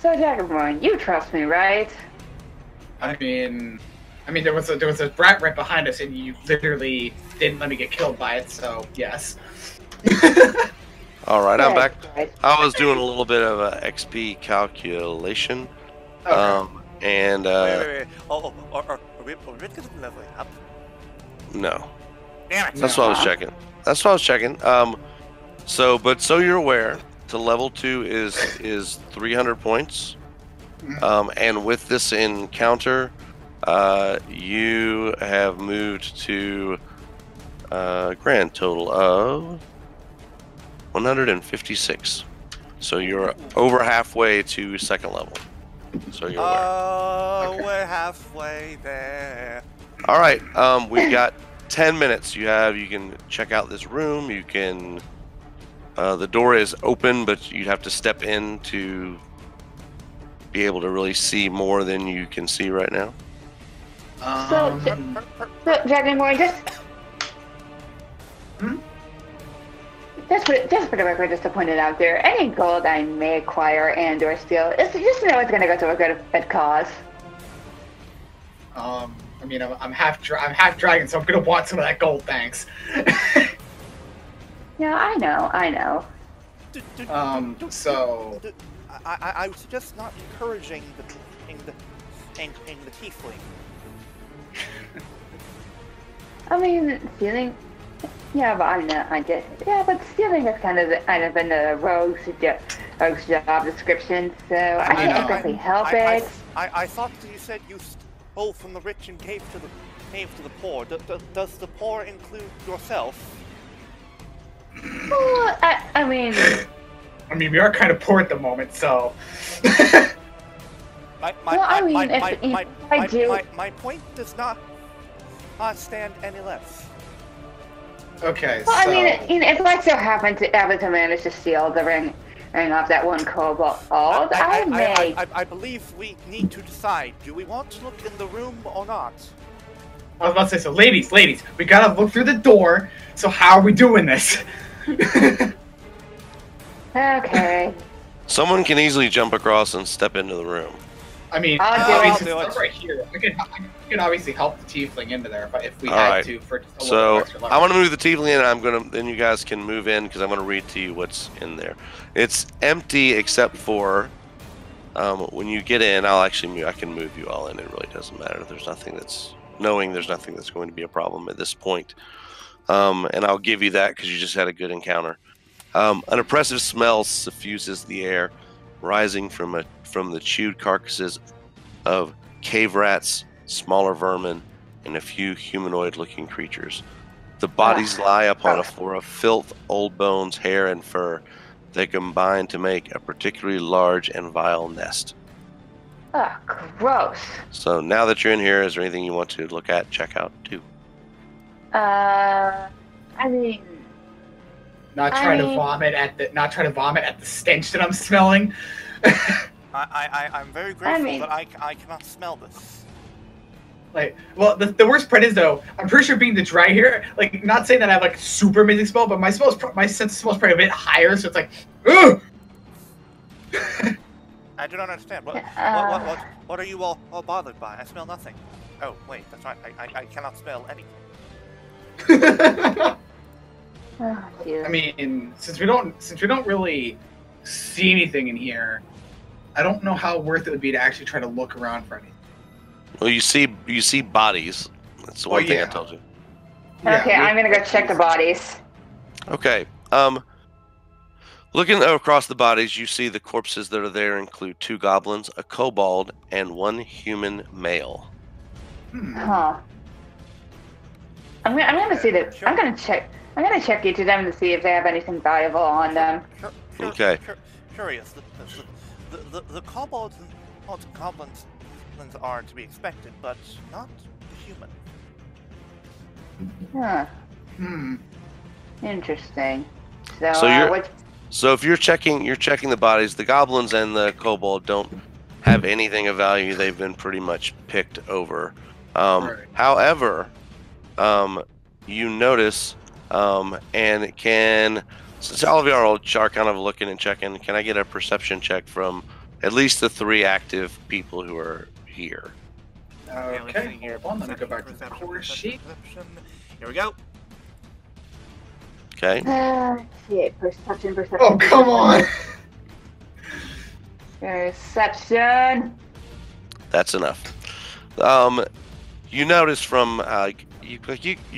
So Dragonborn, you trust me, right? I mean, there was a rat right behind us, and you literally didn't let me get killed by it. So yes. All right, I'm back. I was doing a little bit of a XP calculation. Okay. Wait. Are we getting leveling up? No. Damn it. That's what I was checking. So you're aware, to level 2 is 300 points. And with this encounter, you have moved to a grand total of 156. So you're over halfway to second level. So you're aware. Oh, we're halfway there. All right. We've got 10 minutes. You can check out this room. You can. The door is open, but you'd have to step in to be able to really see more than you can see right now. So Dragonborn, just for the record, just to point it out there, any gold I may acquire and/or steal, just know it's gonna go to a good cause. I mean, I'm half dragon, so I'm gonna want some of that gold. Thanks. Yeah, I know. So I was just not encouraging the tiefling. I mean, stealing. Yeah, but stealing has kind of been a rogue's job description, so I can't exactly help it. I thought you said you stole from the rich and gave to the poor. Does the poor include yourself? Well, I mean, we are kind of poor at the moment, so. My point does not stand any less. Okay. Well, so... I mean, if I still happen to manage to steal the ring off that one kobold, I believe we need to decide: do we want to look in the room or not? I was about to say, so ladies, we gotta look through the door. So how are we doing this? Okay. Someone can easily jump across and step into the room. I mean, I'll do it. right here. I can obviously help the tiefling into there if we All had right. to for just a So little extra I want to move the tiefling in, and then you guys can move in because I'm going to read to you what's in there. It's empty except for when you get in. I can move you all in. It really doesn't matter. There's nothing that's going to be a problem at this point. And I'll give you that because you just had a good encounter. An oppressive smell suffuses the air, rising from the chewed carcasses of cave rats, smaller vermin, and a few humanoid-looking creatures. The bodies lie upon a floor of filth, old bones, hair, and fur. They combine to make a particularly large and vile nest. Oh, gross. So now that you're in here, is there anything you want to look at, check out, do? I mean, not try to vomit at the stench that I'm smelling. I'm very grateful that I cannot smell this. Like, well, the worst part is though, I'm pretty sure being the dry here, like, not saying that I have like super amazing smell, but my sense of smell is probably a bit higher, so it's like, ugh! I do not understand. What are you all bothered by? I smell nothing. Oh wait, that's right. I cannot smell anything. oh, dear. I mean, since we don't really see anything in here, I don't know how worth it would be to actually try to look around for anything. Well, you see bodies. That's the one thing I told you. Okay, I'm gonna go check the bodies. Okay. Looking across the bodies, you see the corpses that are there include 2 goblins, a kobold, and 1 human male. Huh. I'm gonna see that. I'm gonna check each of them to see if they have anything valuable on them. Okay. Curious. The kobolds and goblins are to be expected, but not human. Huh. Interesting. So if you're checking the bodies, the goblins and the kobold don't have anything of value. They've been pretty much picked over. However, you notice, and since all of y'all are kind of looking and checking, can I get a perception check from at least the 3 active people who are here? Okay, hold on, let me go back to the core sheet. Here we go. Okay. Shit, perception. Oh, come on! Perception. That's enough. You notice from you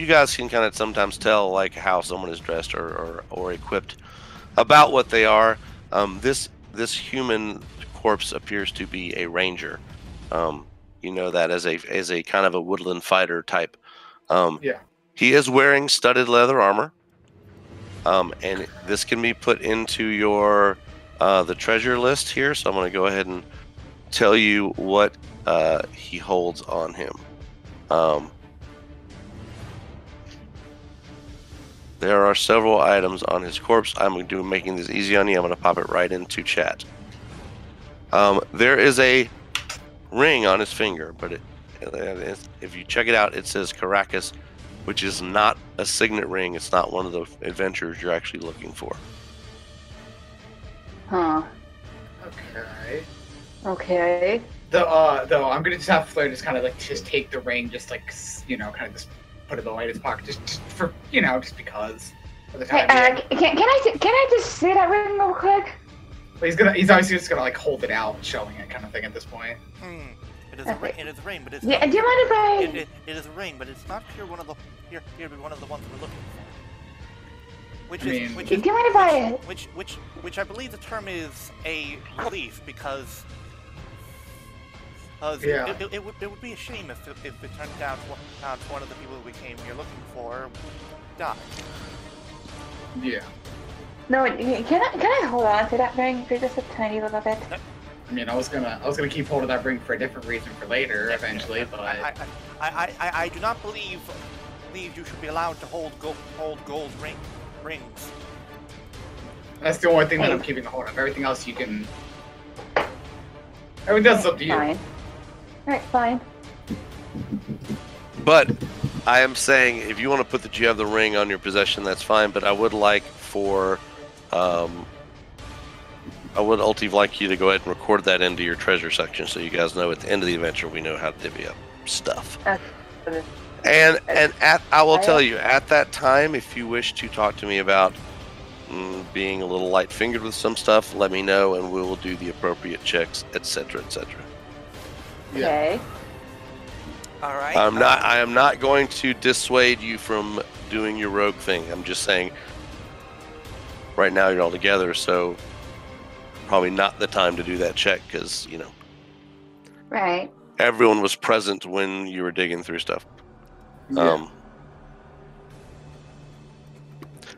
guys can kind of sometimes tell like how someone is dressed or equipped about what they are. This human corpse appears to be a ranger. You know that as a kind of a woodland fighter type. Yeah. He is wearing studded leather armor. And this can be put into your the treasure list here. So I'm going to go ahead and tell you what he holds on him. There are several items on his corpse. I'm making this easy on you. I'm going to pop it right into chat. There is a ring on his finger, but if you check it out, it says Caracas, which is not a signet ring. It's not one of the adventures you're actually looking for. Huh. Okay. Though I'm gonna just have Flair just kind of like just take the ring, just like kind of just put it away in his pocket, just for just because. For the time being. Can I just see that ring real quick? He's obviously just gonna like hold it out, showing it kind of thing at this point. It is a ring, but it's do you mind if I? It is a ring, but it's not here. One of the ones we're looking for. Do you mind if I? Which I believe the term is a relief because it would be a shame if it turned out one of the people we came here looking for died. Yeah. No, can I hold on to that ring for just a tiny little bit? I mean, I was gonna keep hold of that ring for a different reason for later, eventually, but I do not believe you should be allowed to hold gold rings. That's the only thing that I'm keeping a hold of. Everything else you can. Everything else is up to you. Fine. Alright, fine. But I am saying, if you want to put that you have the ring on your possession, that's fine. But I would like for I would Ulti like you to go ahead and record that into your treasure section, so you guys know at the end of the adventure we know how to divvy up stuff. And I will tell you, at that time, if you wish to talk to me about being a little light-fingered with some stuff, let me know, and we will do the appropriate checks, etc., etc. Okay. All right. I am not going to dissuade you from doing your rogue thing. I'm just saying, right now you're all together, so probably not the time to do that check, because, you know, Right. everyone was present when you were digging through stuff. Yeah.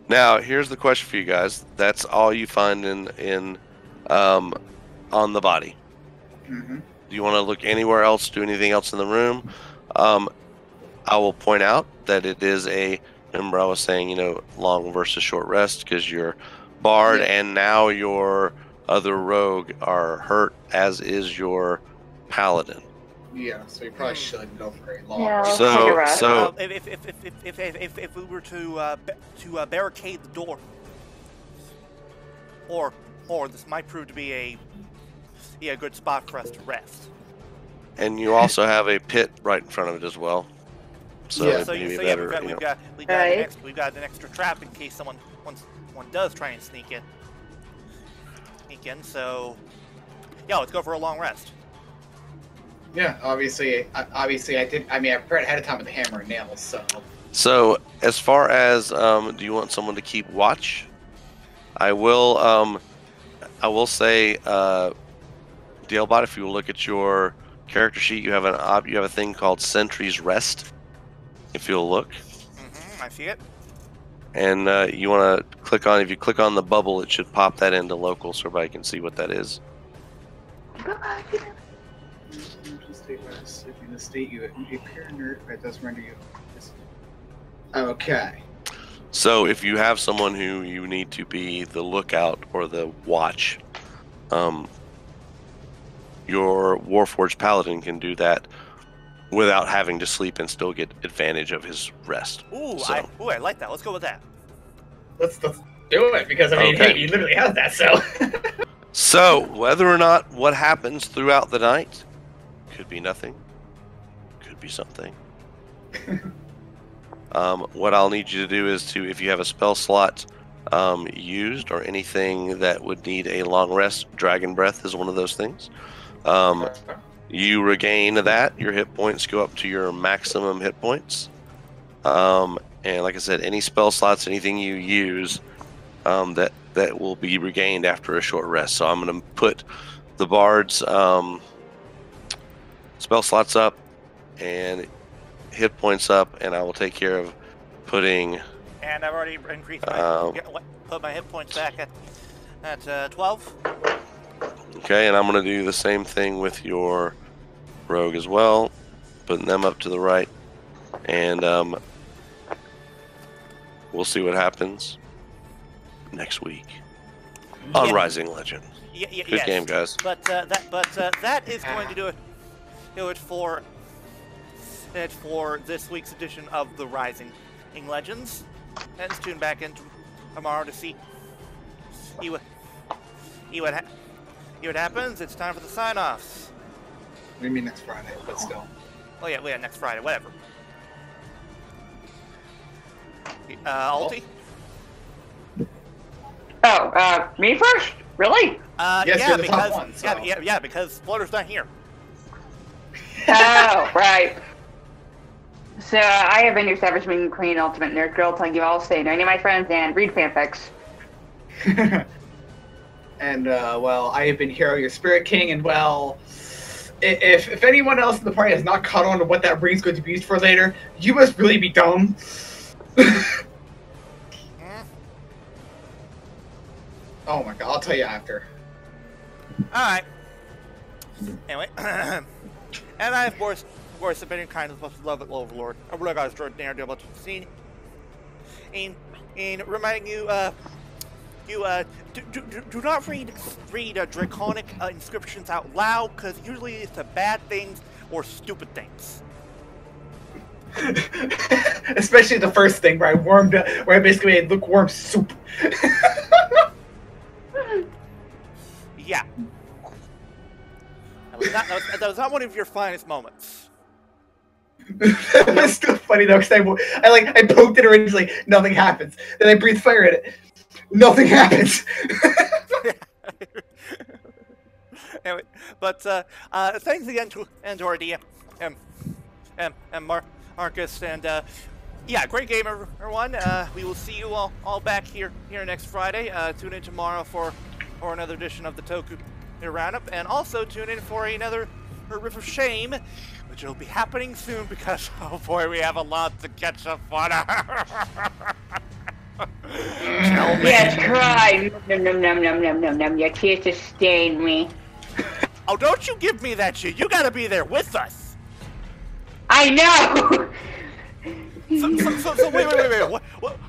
Now, here's the question for you guys. That's all you find in on the body. Mm-hmm. Do you want to look anywhere else, do anything else in the room? I will point out that it is remember I was saying, you know, long versus short rest, because your bard and now your other rogue are hurt, as is your paladin. Yeah, so you probably shouldn't go for a long Yeah, rest. let's take a rest. So If we were to barricade the door, or this might prove to be a good spot for us to rest. and you also have a pit right in front of it as well. So Yeah. it'd So, be yeah, better, we've got an extra trap in case someone does try and sneak in. So, yeah, let's go for a long rest. Yeah, obviously I did. I mean, I prepared ahead of time with the hammer and nails, so. So, as far as do you want someone to keep watch? I will say, DLBot, if you look at your character sheet, you have a thing called Sentry's Rest. If you'll look, I see it. and you want to click on. If you click on the bubble, it should pop that into local, so everybody can see what that is. If in the state you appear inert, it does render you. Okay. So if you have someone who you need to be the lookout or the watch, your Warforged Paladin can do that without having to sleep and still get advantage of his rest. Ooh, So- I like that. Let's go with that. Let's do it, because I mean, Okay. hey, he literally has that, so. So whether or not what happens throughout the night could be nothing, could be something. What I'll need you to do is if you have a spell slot used or anything that would need a long rest, Dragon Breath is one of those things. You regain that, your hit points go up to your maximum hit points. And like I said, any spell slots, anything you use, that will be regained after a short rest. So I'm going to put the bard's spell slots up and hit points up, and I will take care of putting. And I've already increased put my hit points back at 12. Okay, and I'm going to do the same thing with your rogue as well, putting them up to the right, and we'll see what happens next week on Yeah. Rising Legend. Good game, guys. But that is going to do it for this week's edition of the Rising Legends. And tune back in tomorrow to see what happens. It's time for the sign-offs. Maybe next Friday, but still. Oh yeah, next Friday, whatever. Ulti? Me first? Really? Yes, yeah, you're the top because one, so. yeah, because Flutter's not here. Oh, right. So, I have been your Savage Wing Queen Ultimate Nerd Girl, telling you all to stay knowing my friends and read fanfics. And, well, I have been Hiiro, your Spirit King, and, well, if anyone else in the party has not caught on to what that ring's going to be used for later, you must really be dumb. Oh my god, I'll tell you after. Alright. Anyway. And I, of course, have been kind of the love overlord. I really got extraordinary deal about the scene. In reminding you, do not read Draconic inscriptions out loud, because usually it's to bad things or stupid things. Especially the first thing where I basically made lukewarm soup. That was not one of your finest moments. That was still funny though, because I poked it originally, nothing happens. Then I breathe fire at it, nothing happens. Anyway, but thanks again to our DM, Markus, and yeah, great game, everyone. We will see you all back here next Friday. Tune in tomorrow for another edition of the Toku Roundup, and also tune in for another Riff of Shame, which will be happening soon because, oh boy, we have a lot to catch up on. Yes, cry. Nom. Your tears sustain me. Oh, don't you give me that shit. You gotta be there with us. I know. So wait.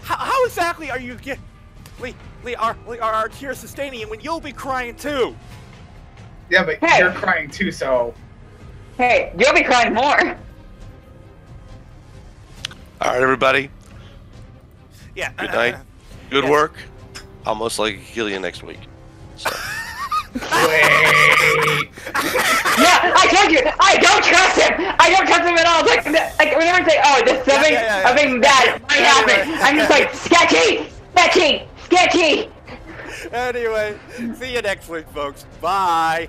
How exactly are you our tears sustaining you when you'll be crying too? Yeah, but you're crying too, so. Hey, you'll be crying more. All right, everybody. Yeah. Good night. Good work. I'll most likely kill you next week. So. Wait. Yeah, I told you, I don't trust him. I don't trust him at all. Like whenever I say, oh, there's something bad might happen, I'm just like, sketchy. Anyway, see you next week, folks. Bye.